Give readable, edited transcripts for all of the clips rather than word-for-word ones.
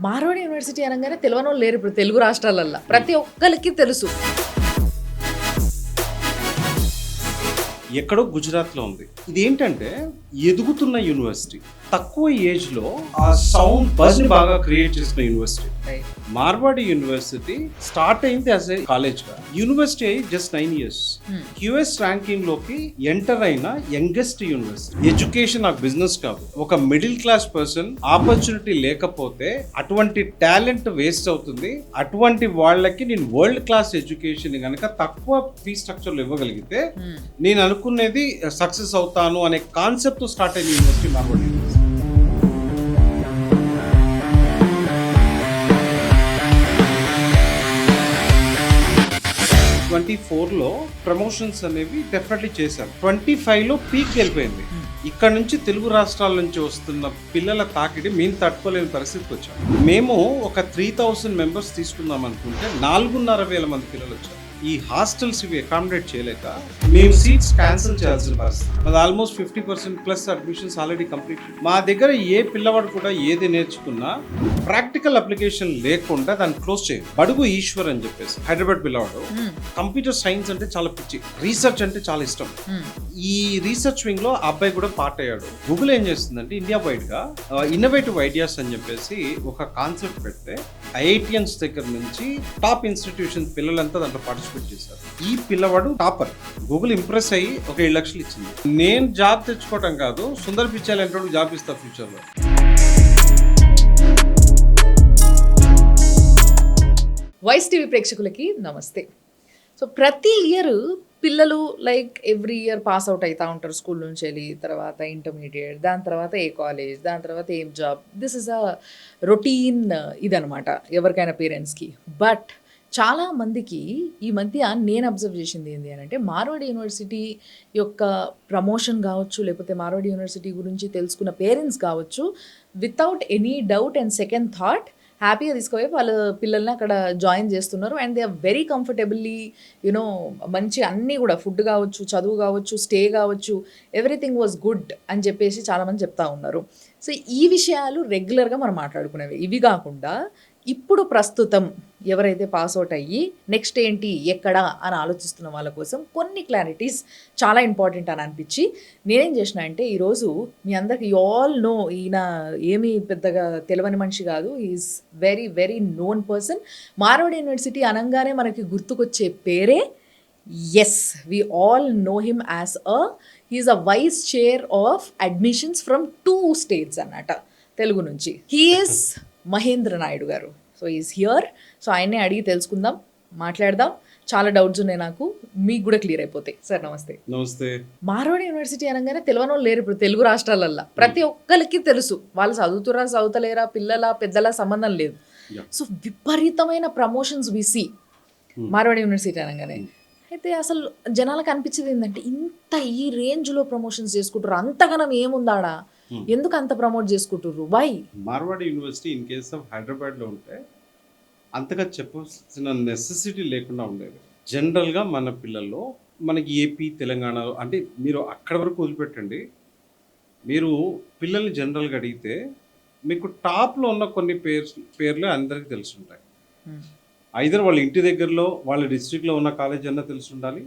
Marwadi university అనగానే తెలవనోళ్ళు లేరు ఇప్పుడు తెలుగు రాష్ట్రాలల్లో. ప్రతి ఒక్కరికి తెలుసు. ఎక్కడో గుజరాత్లో ఉంది. ఇదేంటంటే ఎదుగుతున్న యూనివర్సిటీ, తక్కువ ఏజ్ లో ఆ సౌండ్ బజ్ ని బాగా క్రియేట్ చేసిన యూనివర్సిటీ. మార్వాడి యూనివర్సిటీ స్టార్ట్ అయింది యాజ్ ఏ కాలేజ్ గా. యూనివర్సిటీ అయి జస్ట్ 9 years. క్యూఎస్ ర్యాంకింగ్ లోకి ఎంటర్ అయిన యంగెస్ట్ యూనివర్సిటీ. ఎడ్యుకేషన్ నాకు బిజినెస్ కాదు. ఒక మిడిల్ క్లాస్ పర్సన్ ఆపర్చునిటీ లేకపోతే అటువంటి టాలెంట్ వేస్ట్ అవుతుంది. అటువంటి వాళ్ళకి నేను వరల్డ్ క్లాస్ ఎడ్యుకేషన్ కనుక తక్కువ ఫీ స్ట్రక్చర్ లో ఇవ్వగలిగితే నేను అనుకునేది సక్సెస్ అవుతాను అనే కాన్సెప్ట్ స్టార్ట్ అయిన యూనివర్సిటీ మార్వాడి యూనివర్సిటీ. 24లో ప్రమోషన్స్ అనేవి డెఫినెట్లీ చేశారు. 25లో పీక్ వెళ్ళిపోయింది. ఇక్కడ నుంచి తెలుగు రాష్ట్రాల నుంచి వస్తున్న పిల్లల తాకిడి మేము తట్టుకోలేని పరిస్థితికి వచ్చాం. మేము ఒక 3000 మెంబర్స్ తీసుకుందాం అనుకుంటే 4,500 మంది పిల్లలు వచ్చారు. ఈ హాస్టల్స్ ఇవి అకామిడేట్ చేయలేక మేము సీట్స్ క్యాన్సిల్ చేయాల్సిన పరిస్థితి. అది almost 50% plus admissions already complete. మా దగ్గర ఏ పిల్లవాడు కూడా ఏది నేర్చుకున్నా ప్రాక్టికల్ అప్లికేషన్ లేకుండా దాన్ని క్లోజ్ చేయాలి. బడుగు ఈశ్వర్ అని చెప్పేసి హైదరాబాద్ పిల్లవాడు, కంప్యూటర్ సైన్స్ అంటే చాలా పిచ్చి, రీసెర్చ్ అంటే చాలా ఇష్టం. ఈ రీసెర్చ్ వింగ్ లో ఆ అబ్బాయి కూడా పార్ట్ అయ్యాడు. గూగుల్ ఏం చేస్తుందంటే ఇండియా వైడ్ గా ఇన్నోవేటివ్ ఐడియాస్ అని చెప్పేసి ఒక కాన్సెప్ట్ పెడితే ఐఐటియన్స్ దగ్గర నుంచి టాప్ ఇన్స్టిట్యూషన్ పిల్లలంతా దాంట్లో పార్టిసిపేట్ చేశారు. ఈ పిల్లవాడు టాపర్. గూగుల్ ఇంప్రెస్ అయ్యి ఒక 7 లక్షలు ఇచ్చింది. నేను జాబ్ తెచ్చుకోవటం కాదు, సుందర్ పిచ్చాలి అంటే జాబ్ ఇస్తా ఫ్యూచర్ లో. వాయిస్ టీవీ ప్రేక్షకులకి నమస్తే. సో ప్రతి ఇయర్ పిల్లలు like every year pass out అవుతూ ఉంటారు స్కూల్ నుంచి వెళ్ళి, తర్వాత ఇంటర్మీడియట్, దాని తర్వాత ఏ కాలేజ్, దాని తర్వాత ఏం job. This is a routine ఇదనమాట ఎవరికైనా పేరెంట్స్కి. బట్ చాలా మందికి ఈ మధ్య నేను అబ్జర్వ్ చేసింది ఏంటి అని అంటే, మార్వాడి యూనివర్సిటీ యొక్క ప్రమోషన్ కావచ్చు, లేకపోతే మార్వాడి యూనివర్సిటీ గురించి తెలుసుకున్న పేరెంట్స్ కావచ్చు, without any doubt and second thought హ్యాపీగా తీసుకుపోయి వాళ్ళ పిల్లల్ని అక్కడ జాయిన్ చేస్తున్నారు. And they are very comfortably you know మంచి అన్నీ కూడా ఫుడ్ కావచ్చు, చదువు కావచ్చు, స్టే కావచ్చు, ఎవ్రీథింగ్ వాజ్ గుడ్ అని చెప్పేసి చాలామంది చెప్తా ఉన్నారు. సో ఈ విషయాలు రెగ్యులర్గా మనం మాట్లాడుకునేవి. ఇవి కాకుండా ఇప్పుడు ప్రస్తుతం ఎవరైతే పాస్అవుట్ అయ్యి నెక్స్ట్ ఏంటి ఎక్కడ అని ఆలోచిస్తున్న వాళ్ళ కోసం కొన్ని క్లారిటీస్ చాలా ఇంపార్టెంట్ అని అనిపించి నేనేం చేసిన అంటే, ఈరోజు మీ అందరికి యూ ఆల్ నో, ఈయన ఏమీ పెద్దగా తెలియని మనిషి కాదు, is very very known person. Marwadi university అనగానే మనకి గుర్తుకొచ్చే పేరే, yes we all know him as he's a vice chair of admissions from 2 states అన్నమాట తెలుగు నుంచి. హీఈస్ మహేంద్ర నాయుడు గారు. So is here. సో ఆయన్నే అడిగి తెలుసుకుందాం, మాట్లాడదాం. చాలా డౌట్స్ ఉన్నాయి నాకు, మీకు కూడా క్లియర్ అయిపోతాయి. సార్ నమస్తే. నమస్తే. మార్వాడి యూనివర్సిటీ అనగానే తెలవనోళ్ళు లేరు ఇప్పుడు తెలుగు రాష్ట్రాలల్లో. ప్రతి ఒక్కరికి తెలుసు. వాళ్ళు చదువుతురా చదువుతలేరా, పిల్లల పెద్దల సంబంధం లేదు. సో విపరీతమైన ప్రమోషన్స్ విసి మార్వాడి యూనివర్సిటీ అనగానే. అయితే అసలు జనాలకు అనిపించేది ఏంటంటే, ఇంత ఈ రేంజ్లో ప్రమోషన్స్ చేసుకుంటారు, అంతగానం ఏముందాడా, ఎందుకు అంత ప్రమోట్ చేసుకుంటారు, why? Marwadi university in case of Hyderabad లో ఉంటే అంతగా చెప్పాల్సిన నెసెసిటీ లేకుండా ఉండేది. జనరల్గా మన పిల్లల్లో మనకి ఏపీ తెలంగాణ అంటే మీరు అక్కడ వరకు వదిలిపెట్టండి, మీరు పిల్లల్ని జనరల్గా అడిగితే మీకు టాప్లో ఉన్న కొన్ని పేర్లు అందరికీ తెలుసుంటాయి. ఐదర్ వాళ్ళ ఇంటి దగ్గరలో వాళ్ళ డిస్ట్రిక్ట్లో ఉన్న కాలేజ్ అన్నా తెలిసి ఉండాలి,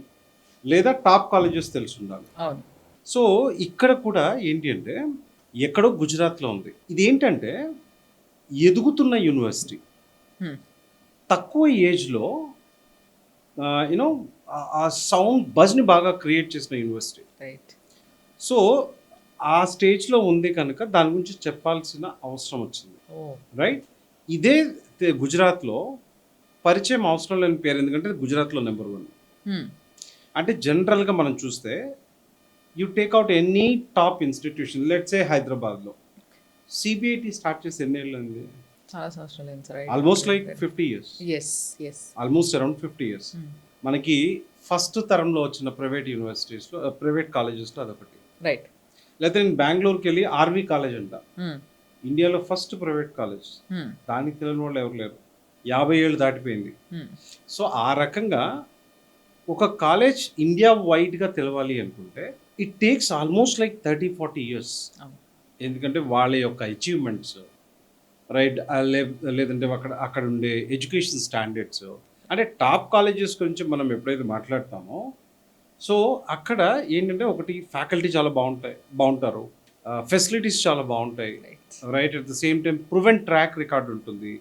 లేదా టాప్ కాలేజెస్ తెలిసి ఉండాలి. సో ఇక్కడ కూడా ఏంటి అంటే ఎక్కడో గుజరాత్లో ఉంది. ఇదేంటంటే ఎదుగుతున్న యూనివర్సిటీ, తక్కువ ఏజ్లో యూనో ఆ సౌండ్ బజ్ని బాగా క్రియేట్ చేసిన యూనివర్సిటీ. సో ఆ స్టేజ్లో ఉంది కనుక దాని గురించి చెప్పాల్సిన అవసరం వచ్చింది. రైట్. ఇదే గుజరాత్లో పరిచయం అవసరం లేని పేరు, ఎందుకంటే గుజరాత్లో నెంబర్ 1. అంటే జనరల్గా మనం చూస్తే you take out any top institution, let's say హైదరాబాద్లో సిబిఐటి స్టార్ట్ చేసి ఎన్ని ఏళ్ళు అయింది? చాలా సంవత్సరాలు. Almost like 50 years. Almost around 50 years. మనకి ఫస్ట్ తరంలో వచ్చిన ప్రైవేట్ యూనివర్సిటీస్లో, ప్రైవేట్ కాలేజెస్లో అదొకటి. రైట్. లేకపోతే నేను బెంగళూరుకి వెళ్ళి ఆర్వి కాలేజ్ అంట, ఇండియాలో ఫస్ట్ ప్రైవేట్ కాలేజ్. దానికి తెలియని వాళ్ళు ఎవరు లేరు. 50 ఏళ్ళు దాటిపోయింది. సో ఆ రకంగా ఒక కాలేజ్ ఇండియా వైడ్గా తెలవాలి అనుకుంటే it takes almost like 30-40 years. ఎందుకంటే వాళ్ళ యొక్క అచీవ్మెంట్స్, రైట్. లేదంటే అక్కడ అక్కడ ఉండే ఎడ్యుకేషన్ స్టాండర్డ్స్, అంటే టాప్ కాలేజెస్ గురించి మనం ఎప్పుడైతే మాట్లాడతామో, సో అక్కడ ఏంటంటే ఒకటి ఫ్యాకల్టీ చాలా బాగుంటారు, ఫెసిలిటీస్ చాలా బాగుంటాయి, right. At the same time proven track record ఉంటుంది.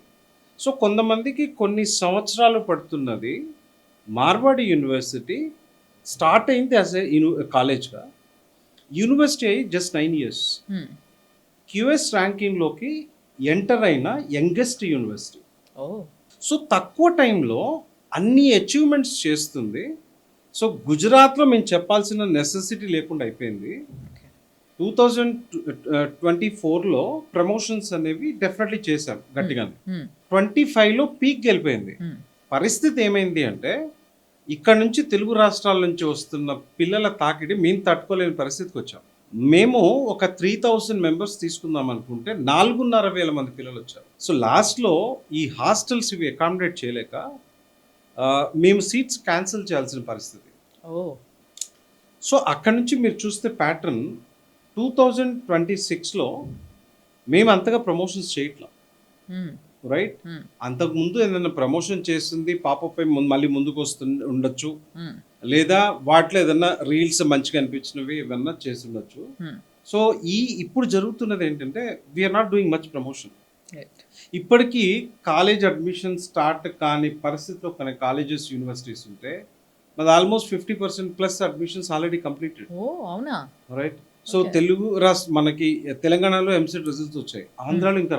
సో కొంతమందికి కొన్ని సంవత్సరాలు పడుతున్నది. మార్వాడి యూనివర్సిటీ స్టార్ట్ అయింది యాజ్ ఏ కాలేజ్గా, యూనివర్సిటీ అయ్యి జస్ట్ 9 years. క్యూఎస్ ర్యాంకింగ్లోకి ఎంటర్ అయిన యంగెస్ట్ యూనివర్సిటీ. ఓ సో తక్కువ టైంలో అన్ని అచీవ్మెంట్స్ చేస్తుంది. సో గుజరాత్లో మేము చెప్పాల్సిన నెసెసిటీ లేకుండా అయిపోయింది. 2024లో ప్రమోషన్స్ అనేవి డెఫినెట్లీ చేశాం గట్టిగానే. 25లో పీక్ వెళ్ళిపోయింది. పరిస్థితి ఏమైంది అంటే ఇక్కడ నుంచి తెలుగు రాష్ట్రాల నుంచి వస్తున్న పిల్లల తాకిడి మేము తట్టుకోలేని పరిస్థితికి వచ్చాం. మేము ఒక 3000 మెంబర్స్ తీసుకుందాం అనుకుంటే 4,500 మంది పిల్లలు వచ్చారు. సో లాస్ట్లో ఈ హాస్టల్స్ ఇవి అకామిడేట్ చేయలేక మేము సీట్స్ క్యాన్సిల్ చేయాల్సిన పరిస్థితి. సో అక్కడి నుంచి మీరు చూస్తే ప్యాటర్న్ 2026లో మేము అంతగా ప్రమోషన్స్ చేయట్లా, రైట్. అంతకుముందు ఏదైనా ప్రమోషన్ చేస్తుంది పాపపై మళ్ళీ ముందుకు ఉండొచ్చు, లేదా వాటిలో ఏదన్నా రీల్స్ మంచిగా అనిపించినవి ఏమన్నా చేసి ఉండొచ్చు. సో ఇప్పుడు జరుగుతున్నది ఏంటంటే we're not doing much promotion. ఇప్పటికీ కాలేజ్ అడ్మిషన్ స్టార్ట్ కాని పరిస్థితిలో కొన్ని కాలేజెస్ యూనివర్సిటీస్ ఉంటే మాది almost 50% plus admissions already completed. అవునా, రైట్. సో తెలుగు మనకి తెలంగాణలో ఎంసెట్ రిజల్ట్స్ వచ్చాయి, ఆంధ్రాలో ఇంకా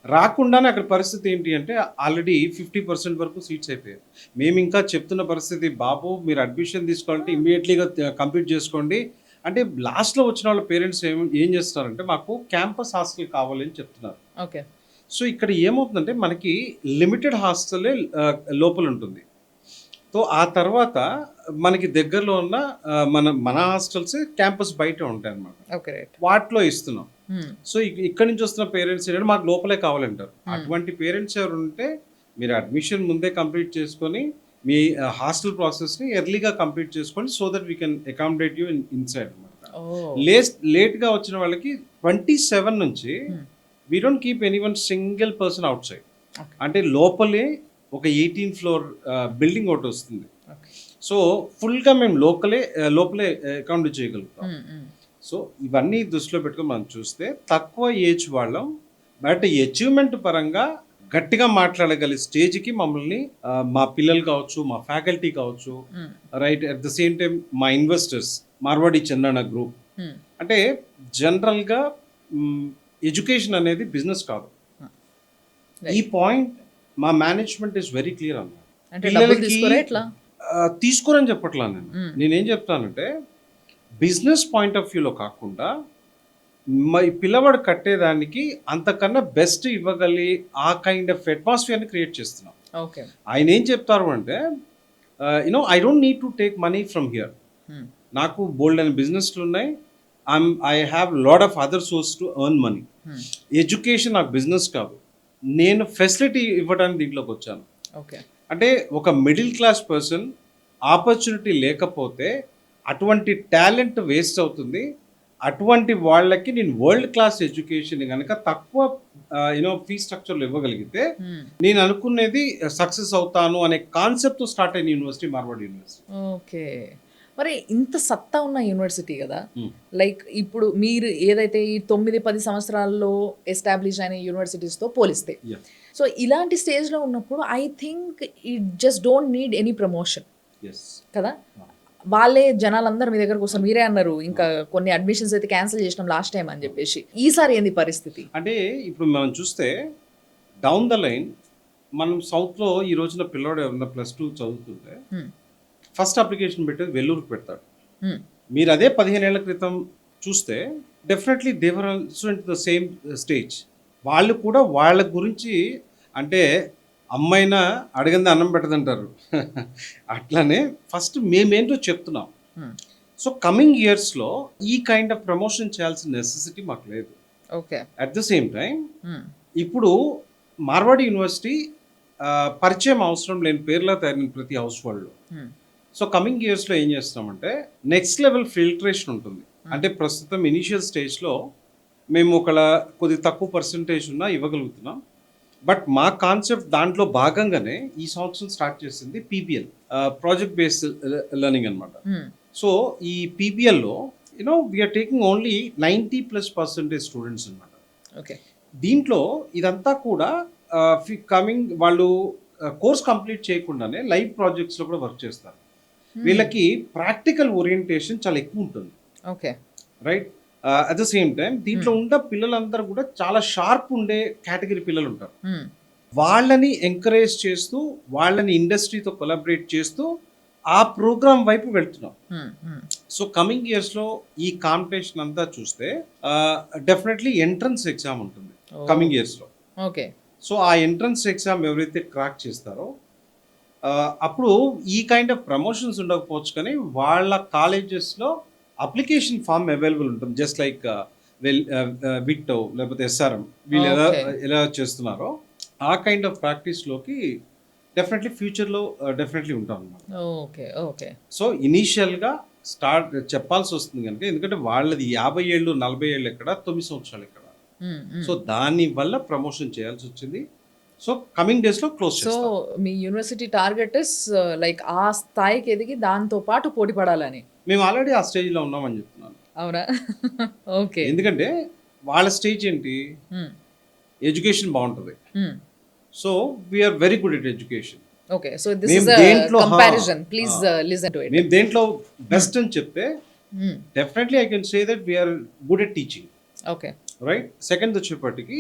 రాకుండానే అక్కడ పరిస్థితి ఏంటి అంటే ఆల్రెడీ 50% వరకు సీట్స్ అయిపోయాయి. మేము ఇంకా చెప్తున్న పరిస్థితి, బాబు మీరు అడ్మిషన్ తీసుకోవాలంటే ఇమ్మీడియట్లీగా కంప్లీట్ చేసుకోండి అంటే లాస్ట్లో వచ్చిన వాళ్ళ పేరెంట్స్ ఏం చేస్తున్నారంటే మాకు క్యాంపస్ హాస్టల్ కావాలి అని చెప్తున్నారు. ఓకే. సో ఇక్కడ ఏమవుతుందంటే మనకి లిమిటెడ్ హాస్టలే లోపల ఉంటుంది. సో ఆ తర్వాత మనకి దగ్గరలో ఉన్న మన హాస్టల్స్ క్యాంపస్ బయట ఉంటాయి అన్నమాట. వాటిలో ఇస్తున్నాం. సో ఇక్కడి నుంచి వస్తున్న పేరెంట్స్ ఏంటంటే మాకు లోపలే కావాలంటారు. అటువంటి పేరెంట్స్ ఎవరు ఉంటే మీరు అడ్మిషన్ ముందే కంప్లీట్ చేసుకొని మీ హాస్టల్ ప్రాసెస్ని ఎర్లీగా కంప్లీట్ చేసుకోండి, so that we can accommodate you inside అనమాట. లేట్గా వచ్చిన వాళ్ళకి 27 నుంచి we don't keep anyone single person out side. అంటే లోపలే ఒక 18th floor బిల్డింగ్ ఒకటి వస్తుంది. సో ఫుల్గా మేము లోపలే అకామిడేట్ చేయగలుగుతాం. సో ఇవన్నీ దృష్టిలో పెట్టుకొని మనం చూస్తే తక్కువ ఏజ్ వాళ్ళం బట్ అచీవ్మెంట్ పరంగా గట్టిగా మాట్లాడగలిగే స్టేజ్కి మమ్మల్ని మా పిల్లలు కావచ్చు, మా ఫ్యాకల్టీ కావచ్చు, right. At the same time మా ఇన్వెస్టర్స్ మార్వాడి చందన గ్రూప్, అంటే జనరల్గా ఎడ్యుకేషన్ అనేది బిజినెస్ కాదు. ఈ పాయింట్ మా మేనేజ్మెంట్ ఇస్ వెరీ క్లియర్ అన్నమాట. తీసుకోరని చెప్పట్లా నేనేం చెప్తానంటే బిజినెస్ పాయింట్ ఆఫ్ వ్యూలో కాకుండా ఈ పిల్లవాడు కట్టేదానికి అంతకన్నా బెస్ట్ ఇవ్వగలి ఆ కైండ్ ఆఫ్ అట్మాస్ఫియర్ని క్రియేట్ చేస్తున్నాం. ఆయన ఏం చెప్తారు అంటే I don't need to take money from here, నాకు బోల్డ్ అని బిజినెస్లు ఉన్నాయి, I have lot of other source to earn money. Education నాకు బిజినెస్ కాదు, నేను ఫెసిలిటీ ఇవ్వడానికి దీంట్లోకి వచ్చాను. అంటే ఒక మిడిల్ క్లాస్ పర్సన్ ఆపర్చునిటీ లేకపోతే అటువంటి టాలెంట్ వేస్ట్ అవుతుంది. అటువంటి వాళ్ళకి నేను వరల్డ్ క్లాస్ ఎడ్యుకేషన్ కనుక తక్కువ ఫీ స్ట్రక్చర్లు ఇవ్వగలిగితే నేను అనుకునేది సక్సెస్ అవుతాను అనే కాన్సెప్ట్ స్టార్ట్ అయిన యూనివర్సిటీ మార్వాడి యూనివర్సిటీ. ఓకే. మరి ఇంత సత్తా ఉన్న యూనివర్సిటీ కదా, లైక్ ఇప్పుడు మీరు ఏదైతే ఈ 9-10 సంవత్సరాల్లో ఎస్టాబ్లిష్ అయిన యూనివర్సిటీస్తో పోలిస్తే, సో ఇలాంటి స్టేజ్లో ఉన్నప్పుడు I think it just don't need any promotion కదా. వాళ్ళే జనాలందరూ మీ దగ్గరకు వస్తారు. మీరే అన్నారు ఇంకా కొన్ని అడ్మిషన్స్ అయితే క్యాన్సిల్ చేసినాం లాస్ట్ టైం అని చెప్పేసి. ఈసారి ఏంది పరిస్థితి అంటే ఇప్పుడు మనం చూస్తే డౌన్ ద లైన్ మనం సౌత్లో ఈ రోజున పిల్లోడు ఎవరన్నా +2 చదువుతుంటే ఫస్ట్ అప్లికేషన్ పెట్టేది వెల్లూరుకి పెడతాడు. మీరు అదే 15 ఏళ్ల క్రితం చూస్తే definitely they were also in the same stage. వాళ్ళు కూడా వాళ్ళ గురించి అంటే అమ్మాయినా అడగంది అన్నం పెట్టదంటారు. అట్లానే ఫస్ట్ మేమేంటో చెప్తున్నాం. సో కమింగ్ ఇయర్స్లో ఈ కైండ్ ఆఫ్ ప్రమోషన్ చేయాల్సిన నెసెసిటీ మాకు లేదు. అట్ ద సేమ్ టైం ఇప్పుడు మార్వాడి యూనివర్సిటీ పరిచయం అవసరం లేని పేర్లా తయారైన ప్రతి హౌస్ హోల్డ్లో. సో కమింగ్ ఇయర్స్లో ఏం చేస్తామంటే నెక్స్ట్ లెవెల్ ఫిల్టరేషన్ ఉంటుంది. అంటే ప్రస్తుతం ఇనిషియల్ స్టేజ్లో మేము కొద్ది తక్కువ పర్సంటేజ్ ఉన్నా ఇవ్వగలుగుతున్నాం. బట్ మా కాన్సెప్ట్ దాంట్లో భాగంగానే ఈ సంవత్సరం స్టార్ట్ చేసింది పీబీఎల్, ప్రాజెక్ట్ బేస్డ్ లెర్నింగ్ అనమాట. సో ఈ పీబీఎల్లో వీఆర్ టేకింగ్ ఓన్లీ 90+% స్టూడెంట్స్ అనమాట. ఓకే. దీంట్లో ఇదంతా కూడా కమింగ్ వాళ్ళు కోర్స్ కంప్లీట్ చేయకుండానే లైవ్ ప్రాజెక్ట్స్లో కూడా వర్క్ చేస్తారు. వీళ్ళకి ప్రాక్టికల్ ఓరియంటేషన్ చాలా ఎక్కువ ఉంటుంది. Okay. Right. At the same time దీంట్లో ఉన్న పిల్లలందరూ కూడా చాలా షార్ప్ ఉండే కేటగిరీ పిల్లలు ఉంటారు. వాళ్ళని ఎంకరేజ్ చేస్తూ వాళ్ళని ఇండస్ట్రీతో కొలాబరేట్ చేస్తూ ఆ ప్రోగ్రామ్ వైపు వెళ్తున్నాం. సో కమింగ్ ఇయర్స్లో ఈ కాంపిటీషన్ అంతా చూస్తే డెఫినెట్లీ ఎంట్రన్స్ ఎగ్జామ్ ఉంటుంది కమింగ్ ఇయర్స్లో. ఓకే. సో ఆ ఎంట్రన్స్ ఎగ్జామ్ ఎవరైతే క్రాక్ చేస్తారో అప్పుడు ఈ కైండ్ ఆఫ్ ప్రమోషన్స్ ఉండకపోవచ్చు, కానీ వాళ్ళ కాలేజెస్లో అప్లికేషన్ ఫామ్ అవైలబుల్ ఉంటుంది. జస్ట్ లైక్ విట్టో లేకపోతే ఎస్ఆర్ఎం వీళ్ళు ఎలా చేస్తున్నారో ఆ కైండ్ ఆఫ్ ప్రాక్టీస్లోకి డెఫినెట్లీ ఫ్యూచర్లో డెఫినెట్లీ ఉంటాం అన్నమాట. ఓకే. ఓకే. సో ఇనీషియల్గా స్టార్ట్ చెప్పాల్సి వస్తుంది కనుక, ఎందుకంటే వాళ్ళది 50 ఏళ్ళు 40 ఏళ్ళు ఎక్కడ, 9 సంవత్సరాలు ఎక్కడ. సో దాని వల్ల ప్రమోషన్ చేయాల్సి వచ్చింది. సో కమింగ్ డేస్లో close so me university target is like ఆ స్థాయికి ఎదిగి దాంతో పాటు పోటీ పడాలని. మేము ఆల్రెడీ ఆ స్టేజ్లో ఉన్నామని చెప్తున్నాను. అవునా? ఓకే. ఎందుకంటే వాళ్ళ స్టేజ్ ఏంటి, ఎడ్యుకేషన్ బాగుంటుంది. So we're very good at education. Okay. So this is a comparison. Please listen to it. మేము దేంట్లో బెస్ట్ అని చెప్తే definitely I can say that we're good at teaching. Okay. Right. Second వచ్చేప్పటికి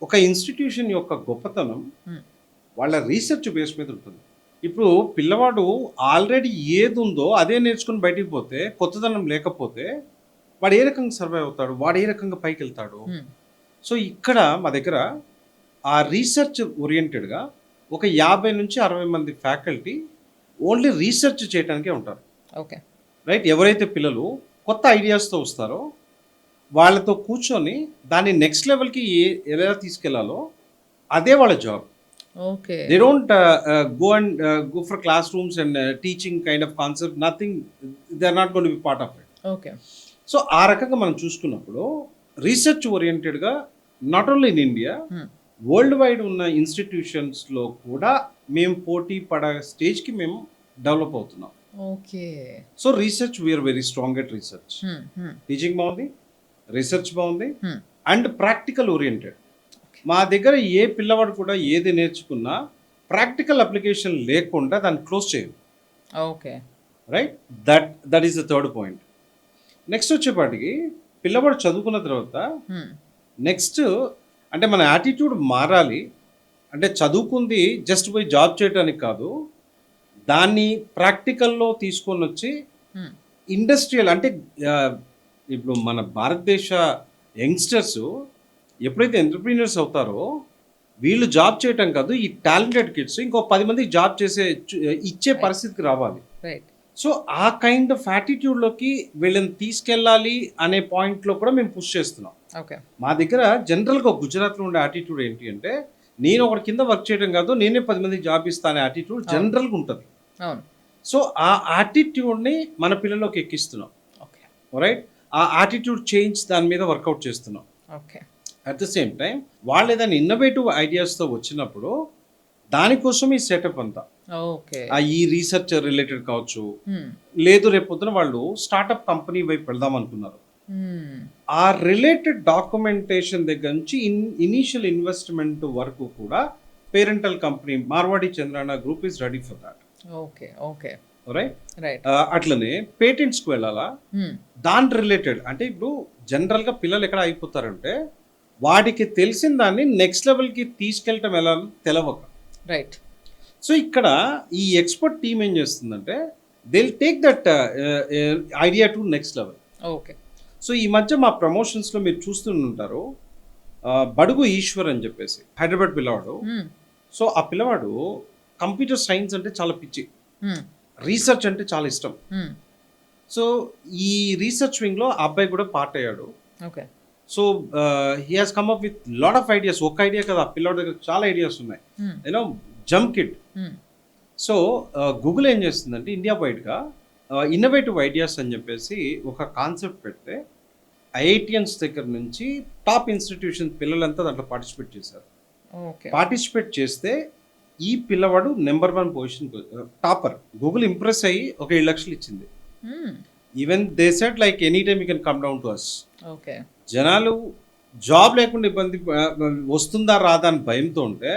ఒక institution యొక్క గొప్పతనం వాళ్ళ రీసెర్చ్ బేస్ మీద ఉంటుంది. ఇప్పుడు పిల్లవాడు ఆల్రెడీ ఏది ఉందో అదే నేర్చుకుని బయటికి పోతే, కొత్తదనం లేకపోతే వాడు ఏ రకంగా సర్వైవ్ అవుతాడు, వాడు ఏ రకంగా పైకి వెళ్తాడు. సో ఇక్కడ మా దగ్గర ఆ రీసెర్చ్ ఓరియంటెడ్గా ఒక 50 నుంచి 60 మంది ఫ్యాకల్టీ ఓన్లీ రీసెర్చ్ చేయడానికే ఉంటారు. ఓకే. రైట్. ఎవరైతే పిల్లలు కొత్త ఐడియాస్తో వస్తారో వాళ్ళతో కూర్చొని దాన్ని నెక్స్ట్ లెవెల్కి ఎలా తీసుకెళ్లాలో అదే వాళ్ళ job. Okay. They don't go for classrooms and teaching kind of concept, nothing, they are not going to be part of it. Okay. So ఆ రకంగా మనం చూసుకున్నప్పుడు రీసెర్చ్ ఓరియంటెడ్గా not only in India, world wide ఉన్న ఇన్స్టిట్యూషన్స్లో కూడా మేము పోటీ పడే స్టేజ్కి మేము డెవలప్ అవుతున్నాం. Okay. So research we're very strong at research. Teaching బాగుంది, రీసెర్చ్ బాగుంది, అండ్ ప్రాక్టికల్ ఓరియంటెడ్. మా దగ్గర ఏ పిల్లవాడు కూడా ఏది నేర్చుకున్నా ప్రాక్టికల్ అప్లికేషన్ లేకుండా దాన్ని క్లోజ్ చేయం. Okay. Right. That is the third point. Next వచ్చేపాటికి పిల్లవాడు చదువుకున్న తర్వాత నెక్స్ట్ అంటే మన యాటిట్యూడ్ మారాలి. అంటే చదువుకుంది జస్ట్ పోయి జాబ్ చేయడానికి కాదు, దాన్ని ప్రాక్టికల్లో తీసుకొని వచ్చి ఇండస్ట్రియల్ అంటే ఇప్పుడు మన భారతదేశ యంగ్స్టర్స్ ఎప్పుడైతే ఎంటర్ప్రీనర్స్ అవుతారో వీళ్ళు జాబ్ చేయటం కాదు, ఈ టాలెంటెడ్ కిడ్స్ ఇంకో 10 మందికి జాబ్ ఇచ్చే పరిస్థితికి రావాలి. సో ఆ కైండ్ ఆఫ్ యాటిట్యూడ్లోకి వీళ్ళని తీసుకెళ్ళాలి అనే పాయింట్లో కూడా మేము పుష్ చేస్తున్నాం. మా దగ్గర జనరల్గా గుజరాత్లో ఉండే యాటిట్యూడ్ ఏంటి అంటే, నేను ఒకటి కింద వర్క్ చేయడం కాదు, నేనే 10 మందికి జాబ్ ఇస్తా అనే యాటిట్యూడ్ జనరల్గా ఉంటుంది. సో ఆ యాటిట్యూడ్ని మన పిల్లల్లోకి ఎక్కిస్తున్నాం. రైట్. ఆ యాటిట్యూడ్ చేంజ్ దాని మీద వర్కౌట్ చేస్తున్నాం. అట్ ద సేమ్ టైం వాళ్ళు ఏదైనా ఇన్నోవేటివ్ ఐడియాస్తో వచ్చినప్పుడు దానికోసం ఈ సెటప్ అంతా ఈ రీసెర్చ్ రిలేటెడ్ కావచ్చు, లేదు రేపు పొద్దున వాళ్ళు స్టార్ట్అప్ కంపెనీ వైపు వెళ్దాం అనుకున్నారు, ఆ రిలేటెడ్ డాక్యుమెంటేషన్ దగ్గర నుంచి ఇనీషియల్ ఇన్వెస్ట్మెంట్ వరకు కూడా parental company Marwadi Chandrana group is ready for that. Right. అట్లనే పేటెంట్స్కి వెళ్ళాలా, దాని రిలేటెడ్ అంటే ఇప్పుడు జనరల్గా పిల్లలు ఎక్కడ అయిపోతారంటే వాడికి తెలిసిన దాన్ని నెక్స్ట్ లెవెల్కి తీసుకెళ్ళటం ఎలా తెలవక. రైట్. సో ఇక్కడ ఈ ఎక్స్పర్ట్ టీమ్ ఏం చేస్తుందంటే they will take that idea to next level. Okay. So ఈ మధ్య మా ప్రమోషన్స్లో మీరు చూస్తుంటారు, బడుగు ఈశ్వర్ అని చెప్పేసి హైదరాబాద్ పిల్లవాడు. సో ఆ పిల్లవాడు కంప్యూటర్ సైన్స్ అంటే చాలా పిచ్చి, రీసెర్చ్ అంటే చాలా ఇష్టం. సో ఈ రీసెర్చ్ వింగ్లో ఆ అబ్బాయి కూడా పార్ట్ అయ్యాడు. So he has come up with lot of ideas. ఒక ఐడియా కదా, ఆ పిల్లవాడి దగ్గర చాలా ఐడియాస్ ఉన్నాయి. You know jump kid. So Google ఏం చేస్తుందంటే ఇండియా వైడ్గా ఇన్నోవేటివ్ ఐడియాస్ అని చెప్పేసి ఒక కాన్సెప్ట్ పెడితే ఐఐటియన్స్ దగ్గర నుంచి టాప్ ఇన్స్టిట్యూషన్ పిల్లలంతా దాంట్లో పార్టిసిపేట్ చేశారు. ఓకే. పార్టిసిపేట్ చేస్తే ఈ పిల్లవాడు number 1 position topper. Google impress అయ్యి ఒక 7 లక్షలు ఇచ్చింది. Even they said like any time you can come down to us. Okay. జనాలు జాబ్ లేకుండా ఇబ్బంది వస్తుందా రాదా అని భయంతో ఉంటే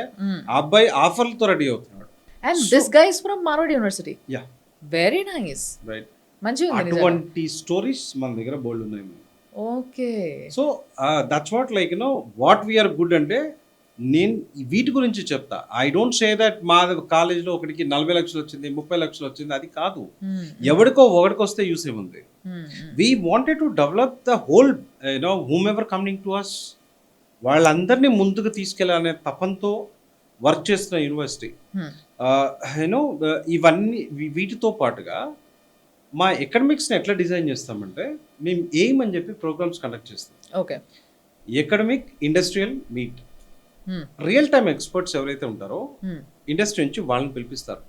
ఆ అబ్బాయి ఆఫర్లతో రెడీ అవుతున్నాడు. And this guy is from Marwadi university. Ya, very nice. Right. మంచిగా ఉంది నిజంగా. అటువంటి స్టోరీస్ మన దగ్గర బోల్డ్ ఉన్నాయి. Okay. So that's what like what we are good అంటే నేను వీటి గురించి చెప్తా. ఐ డోంట్ సే దట్ మా కాలేజ్లో ఒకటికి 40 లక్షలు వచ్చింది, 30 లక్షలు వచ్చింది, అది కాదు. ఎవరికో ఒకటికి వస్తే యూస్ ఏముంది. We wanted to develop the whole whomever coming to us, వాళ్ళందరినీ ముందుకు తీసుకెళ్ళాలనే తపంతో వర్క్ చేస్తున్న యూనివర్సిటీ. ఇవన్నీ వీటితో పాటుగా మా ఎకడమిక్స్ని ఎట్లా డిజైన్ చేస్తామంటే మేము ఎయిమ్ అని చెప్పి ప్రోగ్రామ్స్ కండక్ట్ చేస్తాం. Okay. Academic industrial meet. Real time experts ఎవరైతే ఉంటారో ఇండస్ట్రీ నుంచి వాళ్ళని పిలిపిస్తారు.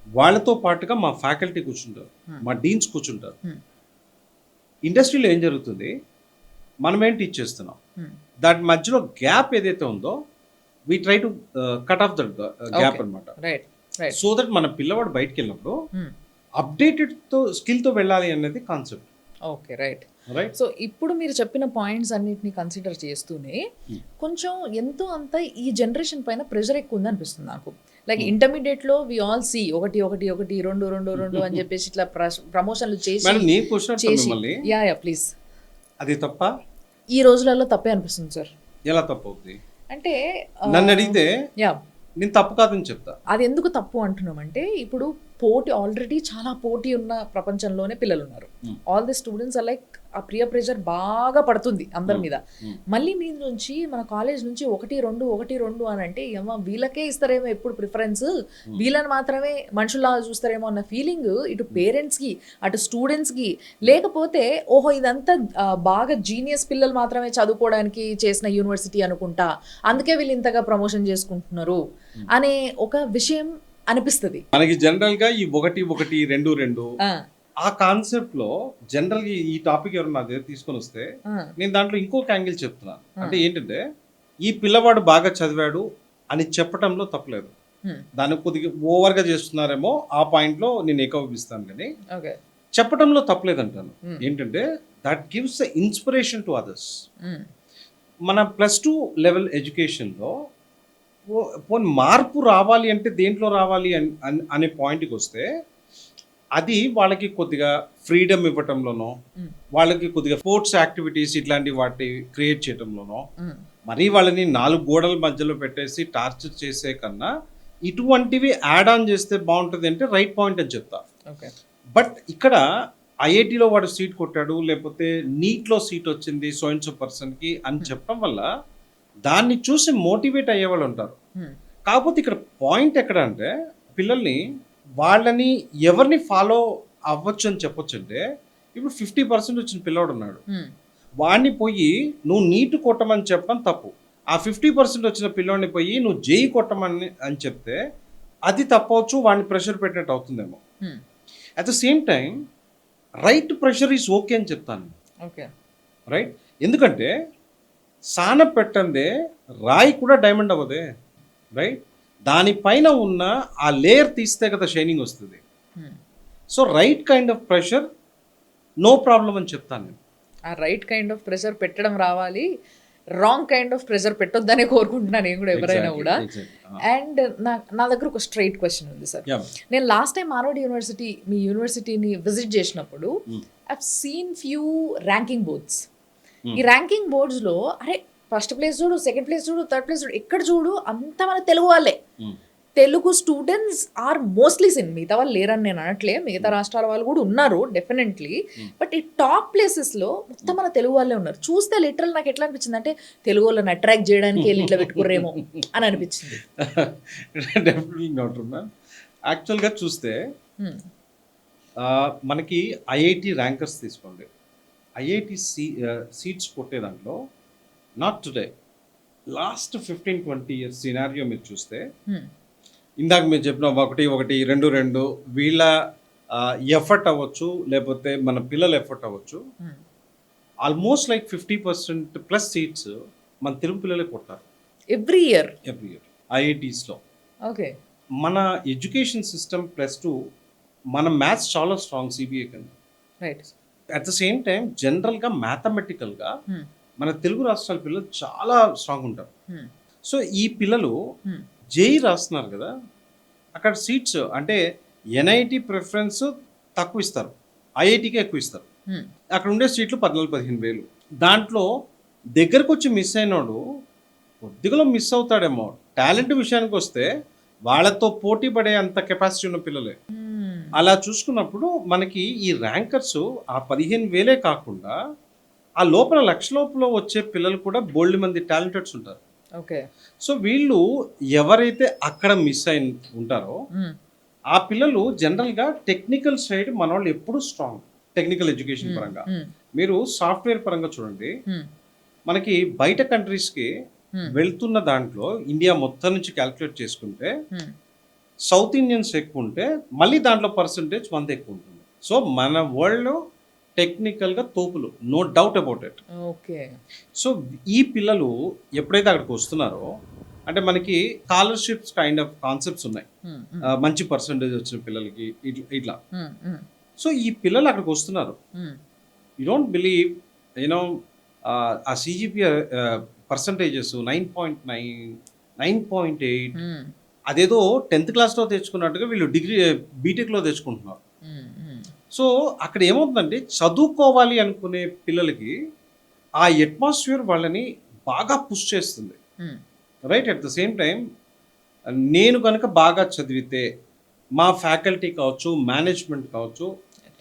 వాళ్ళతో పాటుగా మా ఫ్యాకల్టీ కూర్చుంటారు, మా డీన్స్ కూర్చుంటారు. ఇండస్ట్రీలో ఏం జరుగుతుంది, మనం ఏం టీచ్ చేస్తున్నాం, దాని మధ్యలో గ్యాప్ ఏదైతే ఉందో we try to cut off that gap అనమాట. సో దట్ మన పిల్లవాడు బయటకు వెళ్ళినప్పుడు అప్డేటెడ్ స్కిల్తో వెళ్ళాలి అనేది concept. Okay. Right. Right. So ఇప్పుడు మీరు చెప్పిన పాయింట్స్ అన్నిటిని కన్సిడర్ చేస్తూనే కొంచెం ఎంతో అంత ఈ జనరేషన్ పైన ప్రెషర్ ఎక్కువ ఉంది అనిపిస్తుంది నాకు. లైక్ ఇంటర్మీడియట్లో వి ఆల్ సి 1 అని చెప్పేసి ఇట్లా ప్రమోషన్లు చేసి యా ప్లీజ్ అది తప్ప ఈ రోజులలో తప్పే అనిపిస్తుంది సార్. ఎలా తప్పు అవుతుంది అంటే నన్ను అడిగితే యా నేను తప్పు కాదని చెప్తా. అది ఎందుకు తప్పు అంటున్నామంటే ఇప్పుడు పోటీ ఆల్రెడీ చాలా పోటీ ఉన్న ప్రపంచంలోనే పిల్లలు ఉన్నారు. All the students are like ఆ ప్రెషర్ బాగా పడుతుంది అందరి మీద. మళ్ళీ మీ నుంచి మన కాలేజ్ నుంచి 1-2 అని అంటే ఏమో వీళ్ళకే ఇస్తారేమో ఎప్పుడు ప్రిఫరెన్స్, వీళ్ళని మాత్రమే మనుషుల్లాగా చూస్తారేమో అన్న ఫీలింగ్ ఇటు పేరెంట్స్కి అటు స్టూడెంట్స్కి. లేకపోతే ఓహో ఇదంతా బాగా జీనియస్ పిల్లలు మాత్రమే చదువుకోవడానికి చేసిన యూనివర్సిటీ అనుకుంటా, అందుకే వీళ్ళు ఇంతగా ప్రమోషన్ చేసుకుంటున్నారు అనే ఒక విషయం అనిపిస్తుంది మనకి. జనరల్ గా ఈ 1-1-2 ఆ కాన్సెప్ట్ లో జనరల్ గా ఈ టాపిక్ ఎవరు నా దగ్గర తీసుకొని వస్తే నేను దాంట్లో ఇంకొక యాంగిల్ చెప్తున్నాను. అంటే ఏంటంటే ఈ పిల్లవాడు బాగా చదివాడు అని చెప్పడంలో తప్పలేదు, దాన్ని కొద్దిగా ఓవర్ గా చేస్తున్నారేమో ఆ పాయింట్ లో నేను ఏకీభవిస్తాను. కానీ చెప్పడంలో తప్పలేదు అంటాను. ఏంటంటే that gives inspiration to others. మన +2 లెవెల్ ఎడ్యుకేషన్లో మార్పు రావాలి అంటే దేంట్లో రావాలి అనే పాయింట్కి వస్తే అది వాళ్ళకి కొద్దిగా ఫ్రీడమ్ ఇవ్వటంలోనో, వాళ్ళకి కొద్దిగా స్పోర్ట్స్ యాక్టివిటీస్ ఇట్లాంటి వాటి క్రియేట్ చేయటంలోనో, మరీ వాళ్ళని 4 గోడల మధ్యలో పెట్టేసి టార్చర్ చేసే కన్నా ఇటువంటివి యాడ్ ఆన్ చేస్తే బాగుంటుంది అంటే రైట్ పాయింట్ అని చెప్తా. బట్ ఇక్కడ ఐఐటిలో వాడు సీట్ కొట్టాడు, లేకపోతే నీట్లో సీట్ వచ్చింది సో అండ్ సో పర్సన్కి అని చెప్పడం వల్ల దాన్ని చూసి మోటివేట్ అయ్యేవాళ్ళు ఉంటారు. కాకపోతే ఇక్కడ పాయింట్ ఎక్కడ అంటే పిల్లల్ని వాళ్ళని ఎవరిని ఫాలో అవ్వచ్చు అని చెప్పొచ్చు అంటే ఇప్పుడు 50% వచ్చిన పిల్లవాడు ఉన్నాడు, వాడిని పోయి నువ్వు నీట్ కొట్టమని చెప్పడం తప్పు. ఆ 50% వచ్చిన పిల్లవాడిని పోయి నువ్వు జేఈ కొట్టమని అని చెప్తే అది తప్పవచ్చు, వాడిని ప్రెషర్ పెట్టినట్టు అవుతుందేమో. At the same time right pressure is okay అని చెప్తాను. రైట్. ఎందుకంటే సాన పెట్టందే రాయి కూడా డైమండ్ అవ్వదే. రైట్. దానిపైన ఉన్న ఆ లేయర్ తీస్తే కదా షైనింగ్ వస్తుంది. So right kind of pressure no problem అని చెప్తాను నేను. ఆ రైట్ కైండ్ ఆఫ్ ప్రెషర్ పెట్టడం రావాలి, రాంగ్ కైండ్ ఆఫ్ ప్రెషర్ పెట్టొద్దని కోరుకుంటున్నాను నేను కూడా, ఎవరైనా కూడా. అండ్ నా దగ్గర ఒక స్ట్రైట్ క్వశ్చన్ ఉంది సార్. నేను లాస్ట్ టైం మార్వర్డ్ యూనివర్సిటీ మీ యూనివర్సిటీని విజిట్ చేసినప్పుడు I seen few ranking boards. ఈ ర్యాంకింగ్ బోర్డ్స్లో అరే ఫస్ట్ ప్లేస్ చూడు, సెకండ్ ప్లేస్ చూడు, థర్డ్ ప్లేస్ చూడు, ఎక్కడ చూడు అంతా మన తెలుగు వాళ్ళే. Telugu students are mostly seen, మిగతా వాళ్ళు లేరని నేను అనట్లే, మిగతా రాష్ట్రాల వాళ్ళు కూడా ఉన్నారు డెఫినెట్లీ. బట్ ఈ టాప్ ప్లేసెస్లో మొత్తం మన తెలుగు వాళ్ళే ఉన్నారు. చూస్తే లిటరల్ నాకు ఎట్లా అనిపించింది అంటే తెలుగు వాళ్ళని అట్రాక్ట్ చేయడానికి వెళ్ళి ఇట్లా పెట్టుకుర్రేమో అని అనిపించింది. Definitely not ma'am. యాక్చువల్గా చూస్తే మనకి ఐఐటి ర్యాంకర్స్ తీసుకోండి, ఐఐటి సీట్స్ కొట్టే దాంట్లో not today, last 15-20 years scenario మీరు చూస్తే ఇందాక మీరు చెప్పిన 1-1-2 వీళ్ళ ఎఫర్ట్ అవ్వచ్చు, లేకపోతే మన పిల్లల ఎఫర్ట్ అవ్వచ్చు, ఆల్మోస్ట్ లైక్ 50% ప్లస్ సీట్స్ మన తెలుగు పిల్లలే కొడతారు ఎవ్రీ ఇయర్. ఎవ్రీ ఇయర్ ఐఐటీస్లో. ఓకే. మన ఎడ్యుకేషన్ సిస్టమ్ +2 మన మ్యాథ్స్ చాలా స్ట్రాంగ్ సిబిఐ కన్నా. Right. At the same time జనరల్గా మ్యాథమెటికల్గా మన తెలుగు రాష్ట్రాల పిల్లలు చాలా స్ట్రాంగ్ ఉంటారు. సో ఈ పిల్లలు జేఈ రాస్తున్నారు కదా, అక్కడ సీట్స్ అంటే ఎన్ఐటి ప్రిఫరెన్స్ తక్కువ ఇస్తారు, ఐఐటికే ఎక్కువ ఇస్తారు. అక్కడ ఉండే సీట్లు 14,000-15,000. దాంట్లో దగ్గరకు వచ్చి మిస్ అయినోడు కొద్దిగా మిస్ అవుతాడేమో. టాలెంట్ విషయానికి వస్తే వాళ్ళతో పోటీ పడే అంత కెపాసిటీ ఉన్న పిల్లలే. అలా చూసుకున్నప్పుడు మనకి ఈ ర్యాంకర్స్ ఆ 15,000 కాకుండా ఆ లోపల లక్ష లోపల వచ్చే పిల్లలు కూడా బోల్డ్ మంది టాలెంటెడ్స్ ఉంటారు. ఓకే. సో వీళ్ళు ఎవరైతే అక్కడ మిస్ అయి ఉంటారో ఆ పిల్లలు జనరల్గా టెక్నికల్ సైడ్ మన వాళ్ళు ఎప్పుడు స్ట్రాంగ్. టెక్నికల్ ఎడ్యుకేషన్ పరంగా మీరు సాఫ్ట్వేర్ పరంగా చూడండి, మనకి బయట కంట్రీస్కి వెళ్తున్న దాంట్లో ఇండియా మొత్తం నుంచి క్యాల్కులేట్ చేసుకుంటే సౌత్ ఇండియన్స్ ఎక్కువ ఉంటే మళ్ళీ దాంట్లో పర్సంటేజ్ 100 ఎక్కువ ఉంటుంది. సో మన వరల్డ్లో టెక్నికల్గా తోపులు, no doubt about it. Okay. So ఈ పిల్లలు ఎప్పుడైతే అక్కడికి వస్తున్నారో అంటే మనకి స్కాలర్షిప్స్ కైండ్ ఆఫ్ కాన్సెప్ట్స్ ఉన్నాయి, మంచి పర్సంటేజ్ వచ్చిన పిల్లలకి ఇట్లా. సో ఈ పిల్లలు అక్కడికి వస్తున్నారు. యూ డోంట్ బిలీవ్ యూనో ఆ సిజిపిఏ పర్సంటేజెస్ 9.9, 9.8 అదేదో 10th క్లాస్లో తెచ్చుకున్నట్టుగా వీళ్ళు డిగ్రీ బీటెక్లో తెచ్చుకుంటున్నారు. సో అక్కడ ఏమవుతుందంటే చదువుకోవాలి అనుకునే పిల్లలకి ఆ అట్మాస్ఫియర్ వాళ్ళని బాగా పుష్ చేస్తుంది. Right. At the same time నేను కనుక బాగా చదివితే మా ఫ్యాకల్టీ కావచ్చు, మేనేజ్మెంట్ కావచ్చు,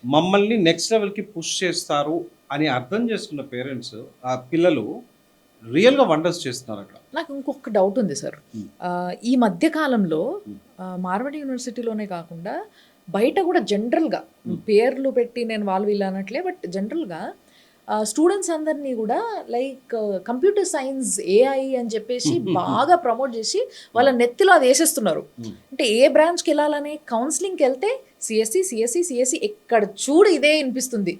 మమ్మల్ని నెక్స్ట్ లెవెల్కి పుష్ చేస్తారు అని అర్థం చేసుకున్న పేరెంట్స్ ఆ పిల్లలు రియల్గా వండర్స్ చేస్తున్నారు అక్కడ. నాకు ఇంకొక డౌట్ ఉంది సార్. ఈ మధ్య కాలంలో మార్వాడి యూనివర్సిటీలోనే కాకుండా బయట కూడా జనరల్గా పేర్లు పెట్టి నేను వాళ్ళు వీళ్ళు అనట్లే, బట్ జనరల్గా స్టూడెంట్స్ అందరినీ కూడా లైక్ కంప్యూటర్ సైన్స్, ఏఐ అని చెప్పేసి బాగా ప్రమోట్ చేసి వాళ్ళ నెత్తిలో అది వేసేస్తున్నారు. అంటే ఏ బ్రాంచ్కి వెళ్ళాలని కౌన్సిలింగ్కి వెళ్తే సిఎస్సి ఎక్కడ చూడు ఇదే వినిపిస్తుంది.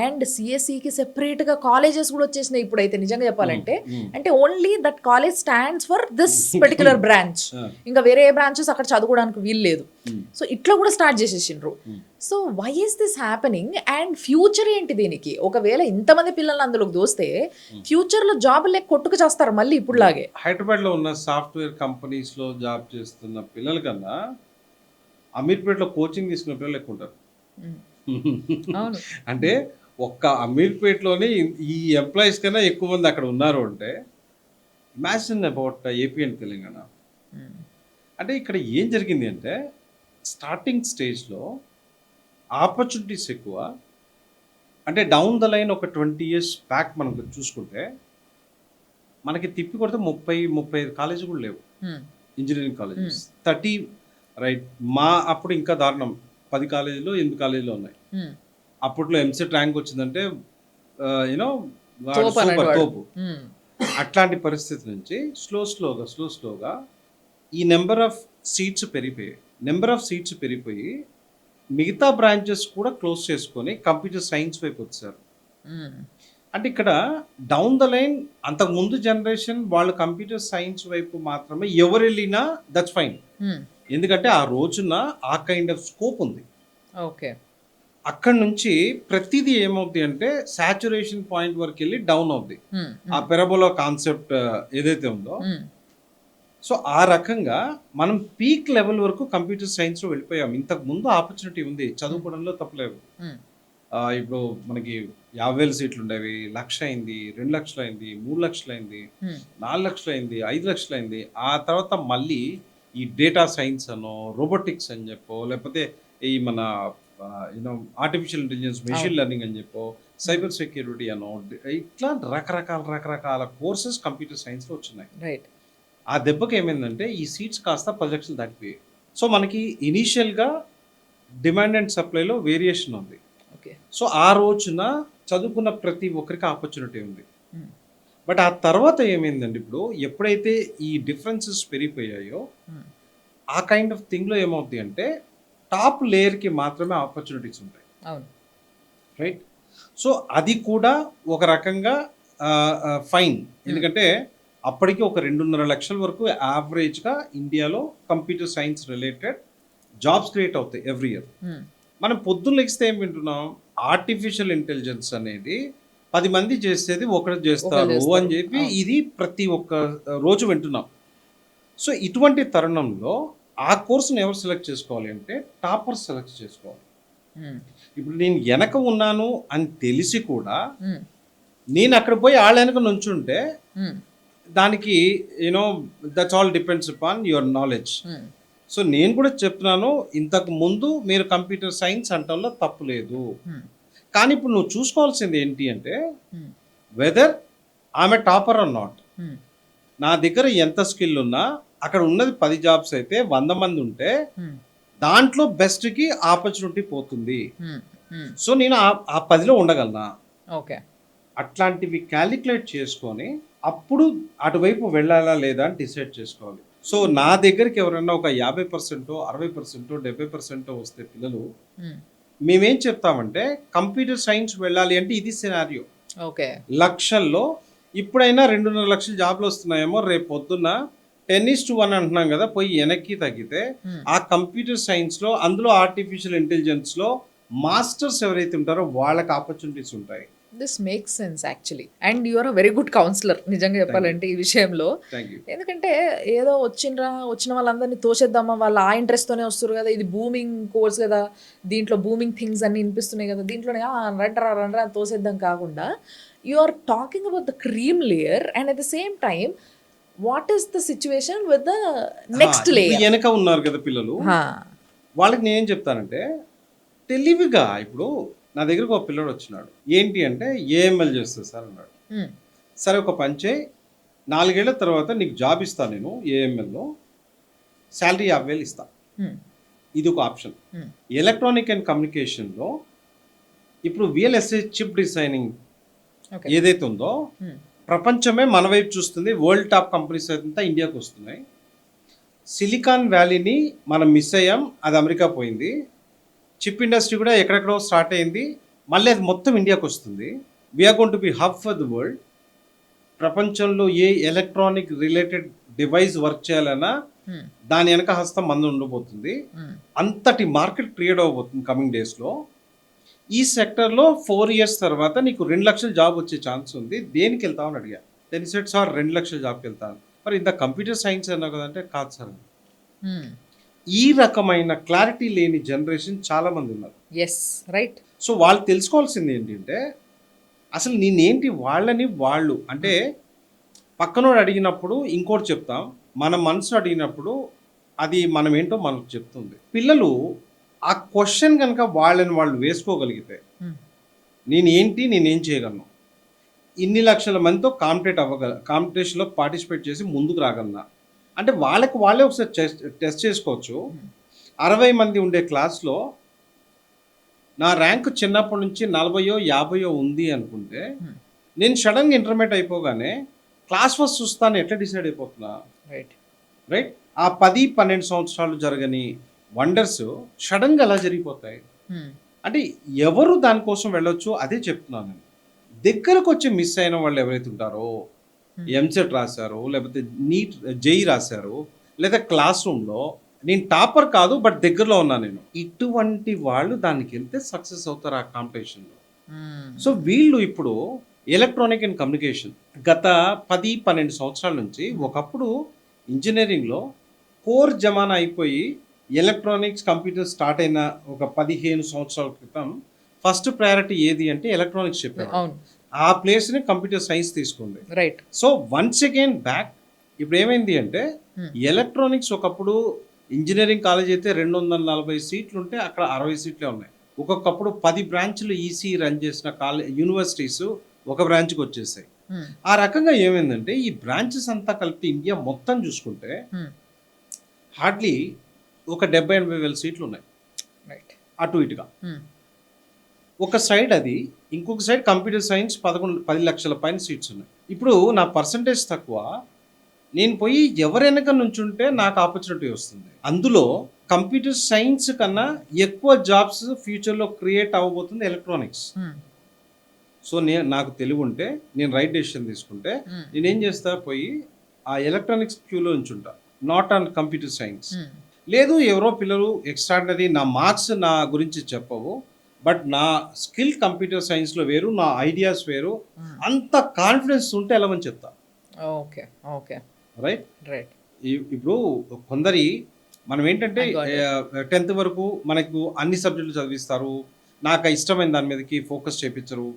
అండ్ సిఎస్సికి సెపరేట్గా కాలేజెస్ కూడా వచ్చేసినాయి ఇప్పుడైతే నిజంగా చెప్పాలంటే. అంటే only that college stands for this particular branch, ఇంకా వేరే ఏ బ్రాంచెస్ అక్కడ చదువుకోవడానికి వీలు లేదు. సో ఇట్లా కూడా స్టార్ట్ చేసేసిండ్రు. So why is this happening and future ఏంటి దీనికి? ఒకవేళ ఇంతమంది పిల్లల్ని అందులోకి దోస్తే ఫ్యూచర్లో జాబ్ లేక కొట్టుకు చేస్తారు మళ్ళీ ఇప్పుడులాగే. హైదరాబాద్లో ఉన్న సాఫ్ట్వేర్ కంపెనీస్లో జాబ్ చేస్తున్న పిల్లల కన్నా అమీర్పేటలో కోచింగ్ తీసుకున్న పిల్లలు ఎక్కువ ఉంటారు. అంటే ఒక్క అమీర్పేటలోనే ఈ ఎంప్లాయీస్ కన్నా ఎక్కువ మంది అక్కడ ఉన్నారు అంటే imagine about AP and Telangana. అంటే ఇక్కడ ఏం జరిగింది అంటే స్టార్టింగ్ స్టేజ్లో ఆపర్చునిటీస్ ఎక్కువ. అంటే డౌన్ ద లైన్ ఒక 20 years బ్యాక్ మనం చూసుకుంటే మనకి తిప్పి కొడితే 30-35 కాలేజీ కూడా లేవు, ఇంజనీరింగ్ కాలేజెస్. 30 రైట్. మా అప్పుడు ఇంకా దారుణం, 10 కాలేజీలో 8 కాలేజీలో ఉన్నాయి. అప్పట్లో ఎంసెట్ ర్యాంక్ వచ్చిందంటే యూనో తోపు. అట్లాంటి పరిస్థితి నుంచి స్లోగా ఈ నెంబర్ ఆఫ్ సీట్స్ పెరిగిపోయి మిగతా బ్రాంచెస్ కూడా క్లోజ్ చేసుకొని కంప్యూటర్ సైన్స్ వైపు వచ్చారు. అంటే ఇక్కడ డౌన్ ద లైన్ అంతకు ముందు జనరేషన్ వాళ్ళు కంప్యూటర్ సైన్స్ వైపు మాత్రమే ఎవరు వెళ్ళినా దట్స్ ఫైన్, ఎందుకంటే ఆ రోజున ఆ కైండ్ ఆఫ్ స్కోప్ ఉంది. ఓకే. అక్కడ నుంచి ప్రతిదీ ఏమవుతుంది అంటే సాచురేషన్ పాయింట్ వరకు వెళ్ళి డౌన్ అవుద్ది ఆ పెరబోలా కాన్సెప్ట్ ఏదైతే ఉందో. సో ఆ రకంగా మనం పీక్ లెవెల్ వరకు కంప్యూటర్ సైన్స్లో వెళ్ళిపోయాం. ఇంతకు ముందు ఆపర్చునిటీ ఉంది, చదువుకోవడంలో తప్పలేదు. ఇప్పుడు మనకి 50,000 సీట్లు ఉండేవి, 1,00,000 అయింది, 2 లక్షలు అయింది, 3 లక్షలు అయింది, 4 లక్షలు అయింది, 5 లక్షలు అయింది. ఆ తర్వాత మళ్ళీ ఈ డేటా సైన్స్ అనో, రోబోటిక్స్ అని చెప్పో, లేకపోతే ఈ మన you know artificial intelligence, machine learning అని చెప్పో, సైబర్ సెక్యూరిటీ అనో, ఇట్లా రకరకాల కోర్సెస్ కంప్యూటర్ సైన్స్లో వచ్చినాయి. రైట్. ఆ దెబ్బకి ఏమైందంటే ఈ సీట్స్ కాస్త 10 లక్షలు దాటిపోయాయి. సో మనకి ఇనీషియల్గా డిమాండ్ అండ్ సప్లైలో వేరియేషన్ ఉంది. సో ఆ రోజున చదువుకున్న ప్రతి ఒక్కరికి ఆపర్చునిటీ ఉంది. బట్ ఆ తర్వాత ఏమైందండి, ఇప్పుడు ఎప్పుడైతే ఈ డిఫరెన్సెస్ పెరిగిపోయాయో ఆ కైండ్ ఆఫ్ థింగ్లో ఏమవుతుంది అంటే టాప్ లేయర్కి మాత్రమే ఆపర్చునిటీస్ ఉంటాయి. రైట్. సో అది కూడా ఒక రకంగా ఫైన్. ఎందుకంటే అప్పటికి ఒక 2.5 లక్షల వరకు యావరేజ్గా ఇండియాలో computer science related jobs create అవుతాయి ఎవ్రీ ఇయర్. మనం పొద్దున్న లెగిస్తే ఏం వింటున్నాం, ఆర్టిఫిషియల్ ఇంటెలిజెన్స్ అనేది 10 మంది చేసేది ఒకరు చేస్తారు అని చెప్పి ఇది ప్రతి ఒక్క రోజు వింటున్నాం. సో ఇటువంటి తరుణంలో ఆ కోర్సును ఎవరు సెలెక్ట్ చేసుకోవాలి అంటే టాపర్స్ సెలెక్ట్ చేసుకోవాలి. ఇప్పుడు నేను వెనక ఉన్నాను అని తెలిసి కూడా నేను అక్కడ పోయి వాళ్ళ వెనక నుంచుంటే దానికి you know that's all depends upon your knowledge. So నేను కూడా చెప్తున్నాను, ఇంతకు ముందు మీరు కంప్యూటర్ సైన్స్ అంటంలో తప్పు లేదు, కానీ ఇప్పుడు నువ్వు చూసుకోవాల్సింది ఏంటి అంటే వెదర్ ఆమె టాపర్ ఆర్ నాట్. నా దగ్గర ఎంత స్కిల్ ఉన్నా అక్కడ ఉన్నది 10 జాబ్స్ అయితే 100 మంది ఉంటే దాంట్లో బెస్ట్కి ఆపర్చునిటీ పోతుంది. సో నేను ఆ 10లో ఉండగలనా? ఓకే, అట్లాంటివి క్యాలిక్యులేట్ చేసుకొని అప్పుడు అటువైపు వెళ్ళాలా లేదా అని డిసైడ్ చేసుకోవాలి. సో నా దగ్గరికి ఎవరైనా ఒక 50%, 60%, 70% వస్తే పిల్లలు, మేమేం చెప్తామంటే కంప్యూటర్ సైన్స్ వెళ్ళాలి అంటే ఇది సినారియో. ఓకే, లక్షల్లో ఇప్పుడైనా 2.5 లక్షల జాబ్లు వస్తున్నాయేమో, రేపు పొద్దున్న 10:1 అంటున్నాం కదా, పోయి వెనక్కి తగ్గితే ఆ కంప్యూటర్ సైన్స్లో అందులో ఆర్టిఫిషియల్ ఇంటెలిజెన్స్లో మాస్టర్స్ ఎవరైతే ఉంటారో వాళ్ళకి ఆపర్చునిటీస్ ఉంటాయి. This makes sense actually. And you are a very good counsellor నిజంగా చెప్పాలంటే ఈ విషయంలో. ఎందుకంటే ఏదో వచ్చిన వాళ్ళందరినీ తోసేద్దామా, వాళ్ళు ఆ ఇంట్రెస్ట్తోనే వస్తారు కదా, ఇది బూమింగ్ కోర్స్ కదా, దీంట్లో బూమింగ్ థింగ్స్ అన్ని వినిపిస్తున్నాయి కదా, దీంట్లోనే రండ్రా అని తోసేద్దాం కాకుండా you are talking about the cream layer and at the same time what is the situation with the next layer. వెనక ఉన్నారు కదా పిల్లలు, వాళ్ళకి నేనేం చెప్తానంటే తెలివిగా, ఇప్పుడు నా దగ్గరకు ఒక పిల్లడు వచ్చినాడు, ఏంటి అంటే ఏఎంఎల్ చేస్తా సార్ అన్నాడు. సరే ఒక పని చేయి, 4 ఏళ్ల తర్వాత నీకు జాబ్ ఇస్తాను నేను ఏఎంఎల్లో, శాలరీ 50,000 ఇస్తా. ఇది ఒక ఆప్షన్. ఎలక్ట్రానిక్ అండ్ కమ్యూనికేషన్లో ఇప్పుడు VLSI చిప్ డిజైనింగ్ ఏదైతే ఉందో ప్రపంచమే మన వైపు చూస్తుంది. వరల్డ్ టాప్ కంపెనీస్ అంతా ఇండియాకి వస్తున్నాయి. సిలికాన్ వ్యాలీని మనం మిస్ అయ్యాం, అది అమెరికా పోయింది. చిప్ ఇండస్ట్రీ కూడా ఎక్కడెక్కడో స్టార్ట్ అయింది, మళ్ళీ అది మొత్తం ఇండియాకి వస్తుంది. We're going to be hub for the world. ప్రపంచంలో ఏ ఎలక్ట్రానిక్ రిలేటెడ్ డివైస్ వర్క్ చేయాలన్నా దాని వెనక హస్తం మంది ఉండబోతుంది. అంతటి మార్కెట్ క్రియేట్ అవ్వబోతుంది కమింగ్ డేస్లో. ఈ సెక్టర్లో 4 years తర్వాత నీకు 2 లక్షల జాబ్ వచ్చే ఛాన్స్ ఉంది, దేనికి వెళ్తావు అని అడిగా. దెన్ సెట్ సార్ 2 లక్షల జాబ్కి వెళ్తాను. మరి ఇంత కంప్యూటర్ సైన్స్ అన్నావు కదంటే కాదు సార్. ఈ రకమైన క్లారిటీ లేని జనరేషన్ చాలా మంది ఉన్నారు. Yes, right. సో వాళ్ళు తెలుసుకోవాల్సింది ఏంటంటే అసలు నేనేంటి, వాళ్ళని వాళ్ళు అంటే పక్కనోడు అడిగినప్పుడు ఇంకోటి చెప్తాం, మన మనసు అడిగినప్పుడు అది మనం ఏంటో మనకు చెప్తుంది. పిల్లలు ఆ క్వశ్చన్ కనుక వాళ్ళని వాళ్ళు వేసుకోగలిగితే నేనేం చేయగలను, ఇన్ని లక్షల మందితో కాంపిటీషన్లో పార్టిసిపేట్ చేసి ముందుకు రాగలనా అంటే వాళ్ళకి వాళ్ళే ఒకసారి టెస్ట్ చేసుకోవచ్చు. 60 మంది ఉండే క్లాస్లో నా ర్యాంక్ చిన్నప్పటి నుంచి 40, 50 ఉంది అనుకుంటే నేను సడన్గా ఇంటర్మీడియట్ అయిపోగానే క్లాస్ ఫస్ట్ చూస్తాను ఎట్లా డిసైడ్ అయిపోతున్నా? రైట్. ఆ 10-12 సంవత్సరాలు జరగని వండర్స్ సడన్గా అలా జరిగిపోతాయి. అంటే ఎవరు దానికోసం వెళ్ళొచ్చు అదే చెప్తున్నాను నేను. దగ్గరకు వచ్చి మిస్ అయిన వాళ్ళు ఎవరైతే ఉంటారో, ఎంసెట్ రాశారు, లేకపోతే నీట్ జేఈ రాశారు, లేదా క్లాస్ రూమ్లో నేను టాపర్ కాదు బట్ దగ్గరలో ఉన్నా నేను, ఇటువంటి వాళ్ళు దానికి వెళ్తే సక్సెస్ అవుతారు ఆ కాంపిటీషన్లో. సో వీళ్ళు ఇప్పుడు ఎలక్ట్రానిక్ అండ్ కమ్యూనికేషన్ గత 10-12 సంవత్సరాల నుంచి, ఒకప్పుడు ఇంజనీరింగ్లో కోర్ జమానా అయిపోయి ఎలక్ట్రానిక్స్ కంప్యూటర్ స్టార్ట్ అయిన ఒక 15 సంవత్సరాల క్రితం ఫస్ట్ ప్రయారిటీ ఏది అంటే ఎలక్ట్రానిక్స్ చెప్పారు. ఆ ప్లేస్ని కంప్యూటర్ సైన్స్ తీసుకుంది. Right. So once again back ఇప్పుడు ఏమైంది అంటే ఎలక్ట్రానిక్స్ ఒకప్పుడు ఇంజనీరింగ్ కాలేజ్ అయితే 240 సీట్లు ఉంటే అక్కడ 60 సీట్లే ఉన్నాయి. ఒక్కొక్కప్పుడు 10 బ్రాంచ్లు ఈసీ రన్ చేసిన యూనివర్సిటీస్ ఒక బ్రాంచ్కి వచ్చేసాయి. ఆ రకంగా ఏమైందంటే ఈ బ్రాంచెస్ అంతా కలిపి ఇండియా మొత్తం చూసుకుంటే హార్డ్లీ ఒక 70-80 వేల సీట్లు ఉన్నాయి అటు ఇటుగా. ఒక సైడ్ అది, ఇంకొక సైడ్ కంప్యూటర్ సైన్స్ 10 లక్షల పైన సీట్స్ ఉన్నాయి. ఇప్పుడు నా పర్సంటేజ్ తక్కువ, నేను పోయి ఎవరెనక నుంచుంటే నాకు ఆపర్చునిటీ వస్తుంది. అందులో కంప్యూటర్ సైన్స్ కన్నా ఎక్కువ జాబ్స్ ఫ్యూచర్లో క్రియేట్ అవ్వబోతుంది ఎలక్ట్రానిక్స్. సో నాకు తెలివి ఉంటే నేను రైట్ డెసిషన్ తీసుకుంటే నేనేం చేస్తా, పోయి ఆ ఎలక్ట్రానిక్స్ క్యూలో ఉంచుంటా, నాట్ ఆన్ కంప్యూటర్ సైన్స్. లేదు ఎవరో పిల్లలు ఎక్స్ట్రాడినరీ, నా మార్క్స్ నా గురించి చెప్పవు, బట్ నా స్కిల్ కంప్యూటర్ సైన్స్లో వేరు, నా ఐడియాస్ వేరు, అంత కాన్ఫిడెన్స్ ఉంటే వెళ్ళమని చెప్తా. Okay okay right right. ఇప్పుడు కొందరి మనం ఏంటంటే I got it. 10th వరకు మనకు అన్ని సబ్జెక్టులు చదివిస్తారు, నాకు ఇష్టమైన దాని మీదకి ఫోకస్ చేయించరు.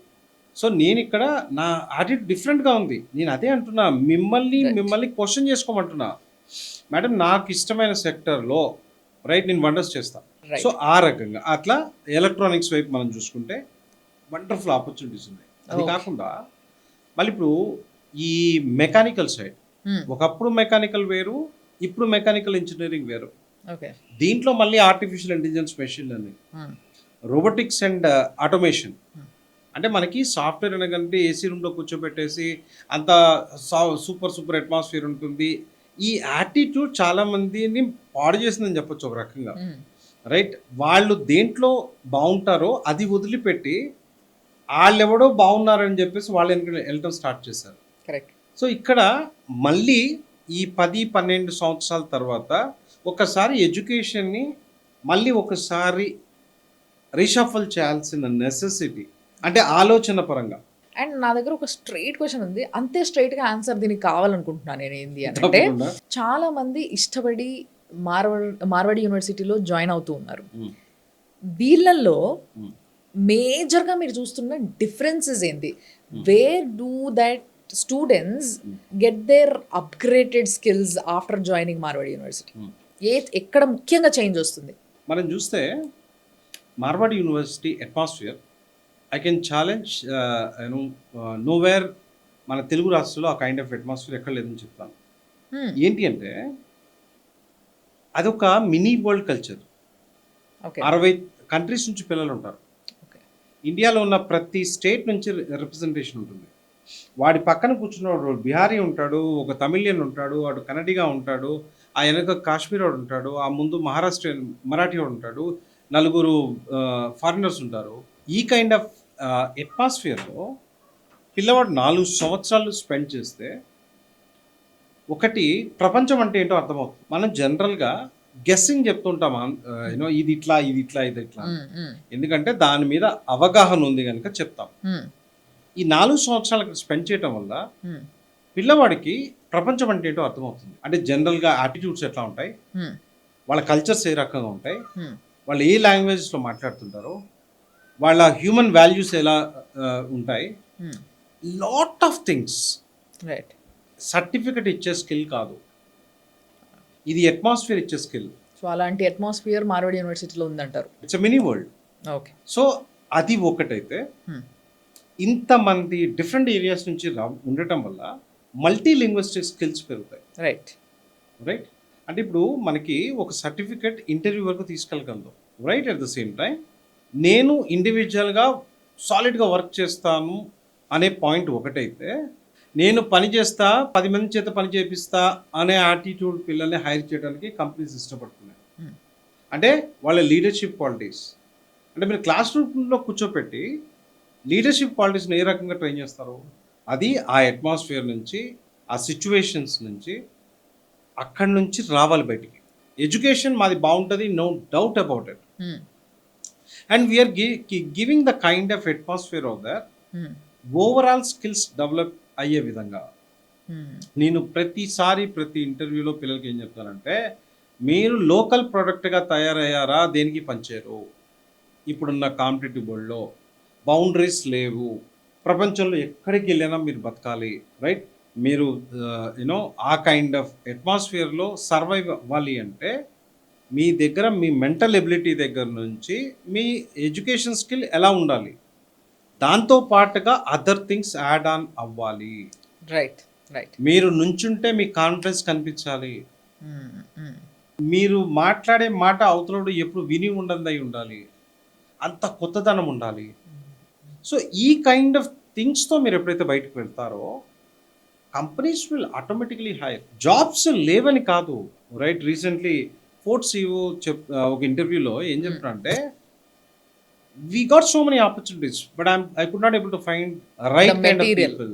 సో నేను ఇక్కడ నా యాటిట్యూడ్ డిఫరెంట్గా ఉంది. నేను అదే అంటున్నా, మిమ్మల్ని క్వశ్చన్ చేసుకోమంటున్నా. మేడం నాకు ఇష్టమైన సెక్టర్లో రైట్ నేను వండర్స్ చేస్తా. Right. సో ఆ రకంగా అట్లా ఎలక్ట్రానిక్స్ వైపు మనం చూసుకుంటే వండర్ఫుల్ ఆపర్చునిటీస్ ఉన్నాయి. అది Okay. కాకుండా మళ్ళీ ఇప్పుడు ఈ మెకానికల్ సైడ్, ఒకప్పుడు మెకానికల్ వేరు, ఇప్పుడు మెకానికల్ ఇంజనీరింగ్ వేరు. ఓకే. దీంట్లో మళ్ళీ artificial intelligence, machine learning, robotics and automation. అంటే మనకి సాఫ్ట్వేర్ అనగంటే ఏసీ రూమ్లో కూర్చోబెట్టేసి అంత సూపర్ అట్మాస్ఫియర్ ఉంటుంది. ఈ యాటిట్యూడ్ చాలా మందిని పాడు చేసిందని చెప్పొచ్చు ఒక రకంగా. రైట్, వాళ్ళు దేంట్లో బాగుంటారో అది వదిలిపెట్టి వాళ్ళెవడో బాగున్నారని చెప్పేసి వాళ్ళు వెళ్ళటం స్టార్ట్ చేశారు. కరెక్ట్. సో ఇక్కడ మళ్ళీ ఈ 10-12 సంవత్సరాల తర్వాత ఒకసారి ఎడ్యుకేషన్ని మళ్ళీ ఒకసారి రీషఫల్ చేయాల్సిన నెసెసిటీ, అంటే ఆలోచన పరంగా. అండ్ నా దగ్గర ఒక స్ట్రైట్ క్వశ్చన్ ఉంది, అంతే స్ట్రైట్ గా ఆన్సర్ దీనికి కావాలనుకుంటున్నాను నేను. ఏంది అంటే, తప్పకుండా. చాలా మంది ఇష్టపడి మార్వాడి యూనివర్సిటీలో జాయిన్ అవుతూ ఉన్నారు. వీళ్ళల్లో మేజర్ గా మీరు చూస్తున్న డిఫరెన్సెస్ ఏంటి? Where do that students get their upgraded skills after joining Marwadi university? ఎక్కడ ముఖ్యంగా చేంజ్ వస్తుంది? మనం చూస్తే Marwadi university atmosphere, I can challenge nowhere మన తెలుగు రాష్ట్రంలో ఆ కైండ్ ఆఫ్ అట్మాస్ఫియర్ ఎక్కడ లేదని చెప్తాను. ఏంటి అంటే అదొక mini world culture. Okay. 60 countries నుంచి పిల్లలు ఉంటారు. ఇండియాలో ఉన్న ప్రతి స్టేట్ నుంచి రిప్రజెంటేషన్ ఉంటుంది. వాడి పక్కన కూర్చున్నవాడు బిహారీ ఉంటాడు, ఒక తమిళియన్ ఉంటాడు, వాడు కన్నడిగా ఉంటాడు, ఆ వెనక కాశ్మీర్ వాడు ఉంటాడు, ఆ ముందు మహారాష్ట్రియన్ మరాఠీ వాడు ఉంటాడు, నలుగురు ఫారినర్స్ ఉంటారు. ఈ కైండ్ ఆఫ్ అట్మాస్ఫియర్లో పిల్లవాడు 4 సంవత్సరాలు స్పెండ్ చేస్తే ఒకటి ప్రపంచం అంటే ఏంటో అర్థమవుతుంది. మనం జనరల్గా గెస్సింగ్ చెప్తుంటాం, ఇది ఇట్లా ఇది ఇట్లా ఇది ఇట్లా, ఎందుకంటే దాని మీద అవగాహన ఉంది కనుక చెప్తాం. ఈ 4 సంవత్సరాలు అక్కడ స్పెండ్ చేయడం వల్ల పిల్లవాడికి ప్రపంచం అంటే ఏంటో అర్థమవుతుంది. అంటే జనరల్గా యాటిట్యూడ్స్ ఎట్లా ఉంటాయి, వాళ్ళ కల్చర్స్ ఏ రకంగా ఉంటాయి, వాళ్ళు ఏ లాంగ్వేజెస్లో మాట్లాడుతుంటారో, వాళ్ళ హ్యూమన్ వాల్యూస్ ఎలా ఉంటాయి, lot of things. Right. Certificate ఇచ్చే స్కిల్ కాదు, ఇది అట్మాస్ఫియర్ ఇచ్చే స్కిల్. సో అలాంటి అట్మాస్ఫియర్ మార్వాడి యూనివర్సిటీలో ఉందంటారు. It's mini world. Okay. So అది ఒకటైతే, ఇంతమంది డిఫరెంట్ ఏరియాస్ నుంచి ఉండటం వల్ల మల్టీ లింగ్విస్టిక్ స్కిల్స్ పెరుగుతాయి. రైట్. రైట్, అంటే ఇప్పుడు మనకి ఒక సర్టిఫికెట్ ఇంటర్వ్యూ వరకు తీసుకెళ్ళగలదు. Right, at the same time నేను ఇండివిజువల్గా సాలిడ్గా వర్క్ చేస్తాను అనే పాయింట్ ఒకటైతే, నేను పని చేస్తా 10 మంది చేత పని చేపిస్తా అనే యాటిట్యూడ్ పిల్లల్ని హైర్ చేయడానికి కంపెనీస్ ఇష్టపడుతున్నాయి. అంటే వాళ్ళ లీడర్షిప్ క్వాలిటీస్, అంటే మీరు క్లాస్ రూమ్లో కూర్చోపెట్టి లీడర్షిప్ క్వాలిటీస్ని ఏ రకంగా ట్రైన్ చేస్తారు, అది ఆ అట్మాస్ఫియర్ నుంచి, ఆ సిచ్యువేషన్స్ నుంచి, అక్కడి నుంచి రావాలి బయటికి. ఎడ్యుకేషన్ మాది బాగుంటుంది, no doubt about it. And we're giving the kind of atmosphere of that overall skills develop అయ్యే విధంగా. నేను ప్రతి ఇంటర్వ్యూలో పిల్లలకి ఏం చెప్తానంటే, మీరు లోకల్ ప్రోడక్ట్గా తయారయ్యారా, దేనికి పనిచేయరు. ఇప్పుడున్న కాంపిటేటివ్ వరల్డ్లో బౌండరీస్ లేవు, ప్రపంచంలో ఎక్కడికి వెళ్ళినా మీరు బతకాలి. రైట్, మీరు ఆ కైండ్ ఆఫ్ అట్మాస్ఫియర్లో సర్వైవ్ అవ్వాలి అంటే మీ దగ్గర మీ మెంటల్ ఎబిలిటీ దగ్గర నుంచి మీ ఎడ్యుకేషన్ స్కిల్ ఎలా ఉండాలి, దాంతో పాటుగా అదర్ థింగ్స్ యాడ్ ఆన్ అవ్వాలి. Right right. మీరు నుంచుంటే మీ కాన్ఫిడెన్స్ కనిపించాలి, మీరు మాట్లాడే మాట అవతలడు ఎప్పుడు విని ఉండదై ఉండాలి, అంత కొత్తదనం ఉండాలి. సో ఈ కైండ్ ఆఫ్ థింగ్స్తో మీరు ఎప్పుడైతే బయటకు వెళ్తారో companies will automatically hire. Jobs లేవని కాదు. రైట్, రీసెంట్లీ ఫోర్ట్ CEO ఒక ఇంటర్వ్యూలో ఏం చెప్తున్నారంటే, we got so many opportunities, but I could not able to find right The kind material. of people.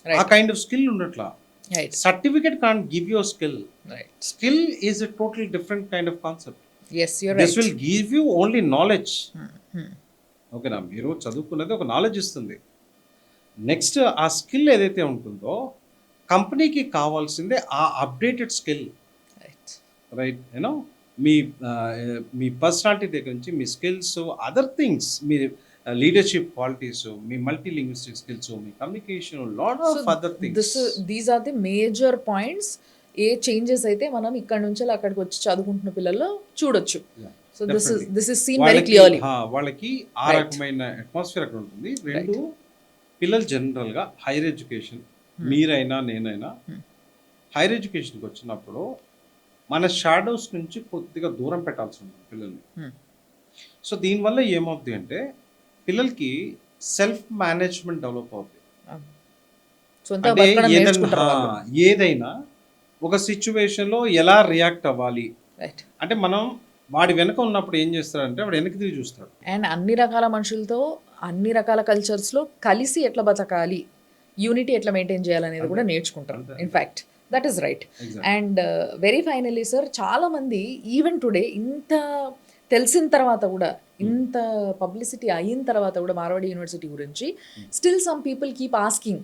Right. ఆ కైండ్ ఆఫ్ స్కిల్ ఉండట్లా. Right. Certificate can't give you skill. Right. Skill is a totally different kind of concept. Yes, you're This right. will give you only knowledge. Hmm. ఓకేనా, మీరు చదువుకున్నది ఒక knowledge ఇస్తుంది. Next ఆ skill ఏదైతే ఉంటుందో కంపెనీకి కావాల్సిందే ఆ updated skill. Right. Right, you know మీ పర్సనాలిటీ దగ్గర నుంచి మీ స్కిల్స్, అదర్ థింగ్స్, మీ లీడర్షిప్ క్వాలిటీస్, మీ మల్టీ లింగ్విస్టిక్ స్కిల్స్, మీ communication, lot of other things. These are the major points. ఏ చేంజెస్ అయితే మనం ఇక్కడ నుంచి అక్కడికి వచ్చి చదువుకుంటున్న పిల్లల్లో చూడొచ్చు. So this is seen very clearly. వాళ్ళకి ఆ Right. రకమైన అట్మాస్ఫియర్ అక్కడ ఉంటుంది. రెండు, పిల్లలు జనరల్గా హైయర్ ఎడ్యుకేషన్, మీరైనా నేనైనా హైయర్ ఎడ్యుకేషన్కి వచ్చినప్పుడు మన షాడోస్ నుంచి కొద్దిగా దూరం పెట్టాల్సి ఉంటుంది పిల్లల్ని. సో దీనివల్ల ఏమవుతుంది అంటే పిల్లలకి సెల్ఫ్ మేనేజ్మెంట్ డెవలప్ అవుతుంది. సొంత అంటే బతకడం నేర్చుకుంటారు వాళ్ళు. ఏదైనా ఒక సిచ్యువేషన్లో ఎలా రియాక్ట్ అవ్వాలి రైట్. అంటే మనం వాడి వెనక ఉన్నప్పుడు ఏం చేస్తాడంటే వాడు వెనక్కి తిరిగి చూస్తాడు. అండ్ అన్ని రకాల మనుషులతో అన్ని రకాల కల్చర్స్లో కలిసి ఎట్లా బతకాలి, యూనిటీ ఎట్లా మెయింటైన్ చేయాలనేది కూడా నేర్చుకుంటారు. అంతే. In fact that is right. Exactly. And very finally sir, చాలామంది ఈవెన్ టుడే ఇంత తెలిసిన తర్వాత కూడా, ఇంత పబ్లిసిటీ అయిన తర్వాత కూడా మార్వాడి యూనివర్సిటీ గురించి still some people keep asking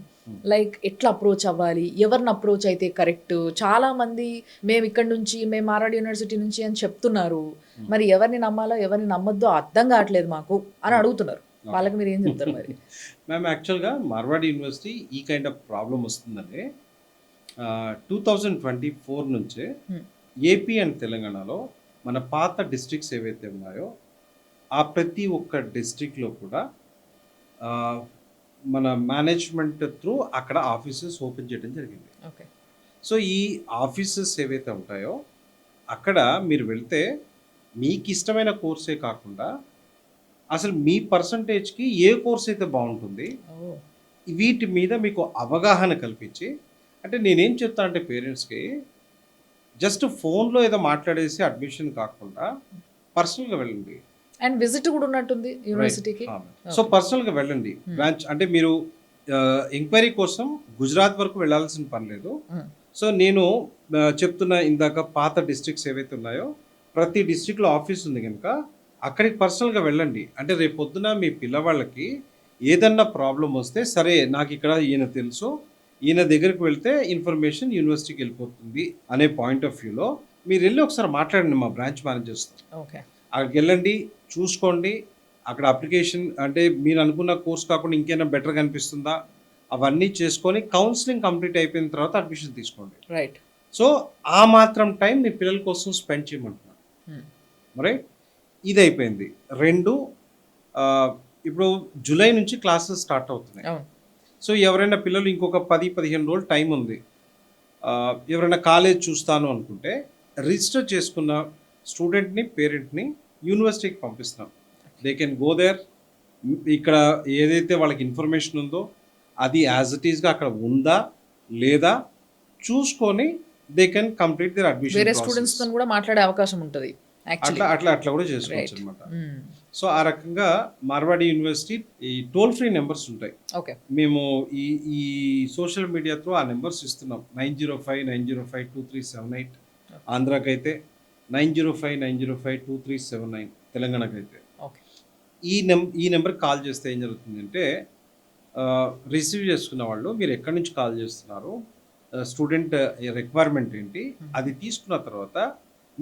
like ఎట్లా అప్రోచ్ అవ్వాలి, ఎవరిని అప్రోచ్ అయితే కరెక్ట్. చాలామంది మేము ఇక్కడ నుంచి, మేము మార్వాడి యూనివర్సిటీ నుంచి అని చెప్తున్నారు, మరి ఎవరిని నమ్మాలో ఎవరిని నమ్మొద్దో అర్థం కావట్లేదు మాకు అని అడుగుతున్నారు. వాళ్ళకి మీరు ఏం చెప్తారు మరి? మ్యామ్, యాక్చువల్గా మార్వాడి యూనివర్సిటీ ఈ కైండ్ ఆఫ్ ప్రాబ్లం వస్తుందంటే 2024 నుంచే ఏపీ అండ్ తెలంగాణలో మన పాత డిస్ట్రిక్ట్స్ ఏవైతే ఉన్నాయో ఆ ప్రతి ఒక్క డిస్ట్రిక్ట్లో కూడా ఆ, మన మేనేజ్మెంట్ త్రూ అక్కడ ఆఫీసెస్ ఓపెన్ చేయడం జరిగింది. ఓకే. సో ఈ ఆఫీసెస్ ఏవైతే ఉంటాయో అక్కడ మీరు వెళ్తే మీకు ఇష్టమైన కోర్సే కాకుండా అసలు మీ పర్సంటేజ్కి ఏ కోర్స్ అయితే బాగుంటుంది వీటి మీద మీకు అవగాహన కల్పించి, అంటే నేనేం చెప్తా అంటే పేరెంట్స్కి జస్ట్ ఫోన్లో ఏదో మాట్లాడేసి అడ్మిషన్ కాకుండా పర్సనల్గా వెళ్ళండి. అండ్ విజిట్ కూడా ఉన్నట్టుంది యూనివర్సిటీకి. సో పర్సనల్గా వెళ్ళండి. బ్రాంచ్ అంటే మీరు ఎంక్వైరీ కోసం గుజరాత్ వరకు వెళ్ళాల్సిన పని లేదు. సో నేను చెప్తున్న ఇందాక పాత డిస్ట్రిక్ట్స్ ఏవైతే ఉన్నాయో ప్రతి డిస్ట్రిక్ట్లో ఆఫీస్ ఉంది కనుక అక్కడికి పర్సనల్గా వెళ్ళండి. అంటే రేపు పొద్దున మీ పిల్లవాళ్ళకి ఏదన్నా ప్రాబ్లం వస్తే, సరే నాకు ఇక్కడ ఈయన తెలుసు, ఈయన దగ్గరికి వెళ్తే ఇన్ఫర్మేషన్ యూనివర్సిటీకి వెళ్ళిపోతుంది అనే పాయింట్ ఆఫ్ వ్యూలో మీరు వెళ్ళి ఒకసారి మాట్లాడండి మా బ్రాంచ్ మేనేజర్స్తో. ఓకే. అక్కడికి వెళ్ళండి, చూసుకోండి. అక్కడ అప్లికేషన్ అంటే మీరు అనుకున్న కోర్స్ కాకుండా ఇంకేమైనా బెటర్ కనిపిస్తుందా అవన్నీ చేసుకొని కౌన్సిలింగ్ కంప్లీట్ అయిపోయిన తర్వాత అడ్మిషన్ తీసుకోండి. రైట్. సో ఆ మాత్రం టైం మీ పిల్లల కోసం స్పెండ్ చేయమంటున్నాను. రైట్, ఇది అయిపోయింది. రెండు, ఇప్పుడు జూలై నుంచి క్లాసెస్ స్టార్ట్ అవుతున్నాయి. అవును. సో ఎవరైనా పిల్లలు ఇంకొక 10-15 రోజులు టైం ఉంది, ఎవరైనా కాలేజ్ చూస్తాను అనుకుంటే రిజిస్టర్ చేసుకున్న స్టూడెంట్ని, పేరెంట్ని యూనివర్సిటీకి పంపిస్తున్నాం. They can go there. ఇక్కడ ఏదైతే వాళ్ళకి ఇన్ఫర్మేషన్ ఉందో అది యాజ్ ఇట్ ఈస్గా అక్కడ ఉందా లేదా చూసుకొని they can complete there admission. వేరే స్టూడెంట్స్ తో కూడా మాట్లాడే అవకాశం ఉంటుంది యాక్చువల్లీ. అట్లా కూడా చేసుకోవచ్చు అనమాట. సో ఆ రకంగా మార్వాడి యూనివర్సిటీ ఈ టోల్ ఫ్రీ నెంబర్స్ ఉంటాయి. ఓకే. మేము ఈ సోషల్ మీడియా త్రూ ఆ నెంబర్స్ ఇస్తున్నాం. 905-905-2378 ఆంధ్రాకి అయితే, 905-905-2379 తెలంగాణకి అయితే. ఓకే. ఈ నెంబర్కి కాల్ చేస్తే ఏం జరుగుతుందంటే రిసీవ్ చేసుకున్న వాళ్ళు మీరు ఎక్కడి నుంచి కాల్ చేస్తున్నారు, స్టూడెంట్ రిక్వైర్మెంట్ ఏంటి, అది తీసుకున్న తర్వాత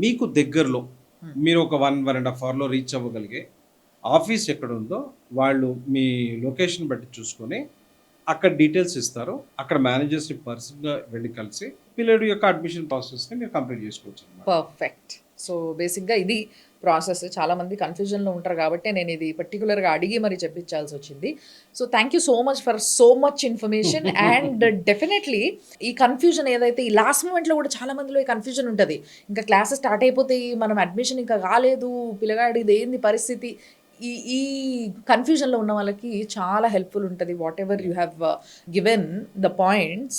మీకు దగ్గరలో మీరు ఒక 1.5 అవర్లో రీచ్ అవ్వగలిగే ఆఫీస్ ఎక్కడ ఉందో వాళ్ళు మీ లొకేషన్ బట్టి చూసుకొని అక్కడ డీటెయిల్స్ ఇస్తారు. అక్కడ మేనేజర్స్ని పర్సన్గా వెళ్ళి కలిసి పిల్లడి యొక్క అడ్మిషన్ ప్రాసెస్ని మీరు కంప్లీట్ చేసుకోవచ్చు అన్నమాట. పర్ఫెక్ట్. సో బేసిక్గా ఇది ప్రాసెస్. చాలామంది కన్ఫ్యూజన్లో ఉంటారు కాబట్టి నేను ఇది పర్టికులర్గా అడిగి మరి చెప్పించాల్సి వచ్చింది. So thank you so much for so much information. And definitely ఈ కన్ఫ్యూజన్ ఏదైతే ఈ లాస్ట్ మూమెంట్లో కూడా చాలా మందిలో ఈ కన్ఫ్యూజన్ ఉంటుంది. ఇంకా క్లాసెస్ స్టార్ట్ అయిపోతాయి, మనం అడ్మిషన్ ఇంకా కాలేదు, పిల్లగాడిది ఏంది పరిస్థితి, ఈ కన్ఫ్యూజన్లో ఉన్న వాళ్ళకి చాలా హెల్ప్ఫుల్ ఉంటుంది. Whatever you have given the points,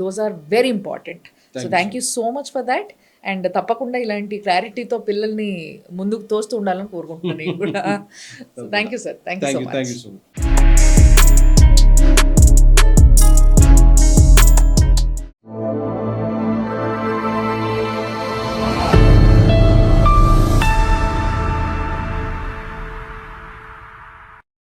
those are very important. So thank you so much for that. And తప్పకుండా ఇలాంటి క్లారిటీతో పిల్లల్ని ముందుకు తోస్తూ ఉండాలని కోరుకుంటున్నాను నేను కూడా. Thank you sir, thank you so thank much. You so much.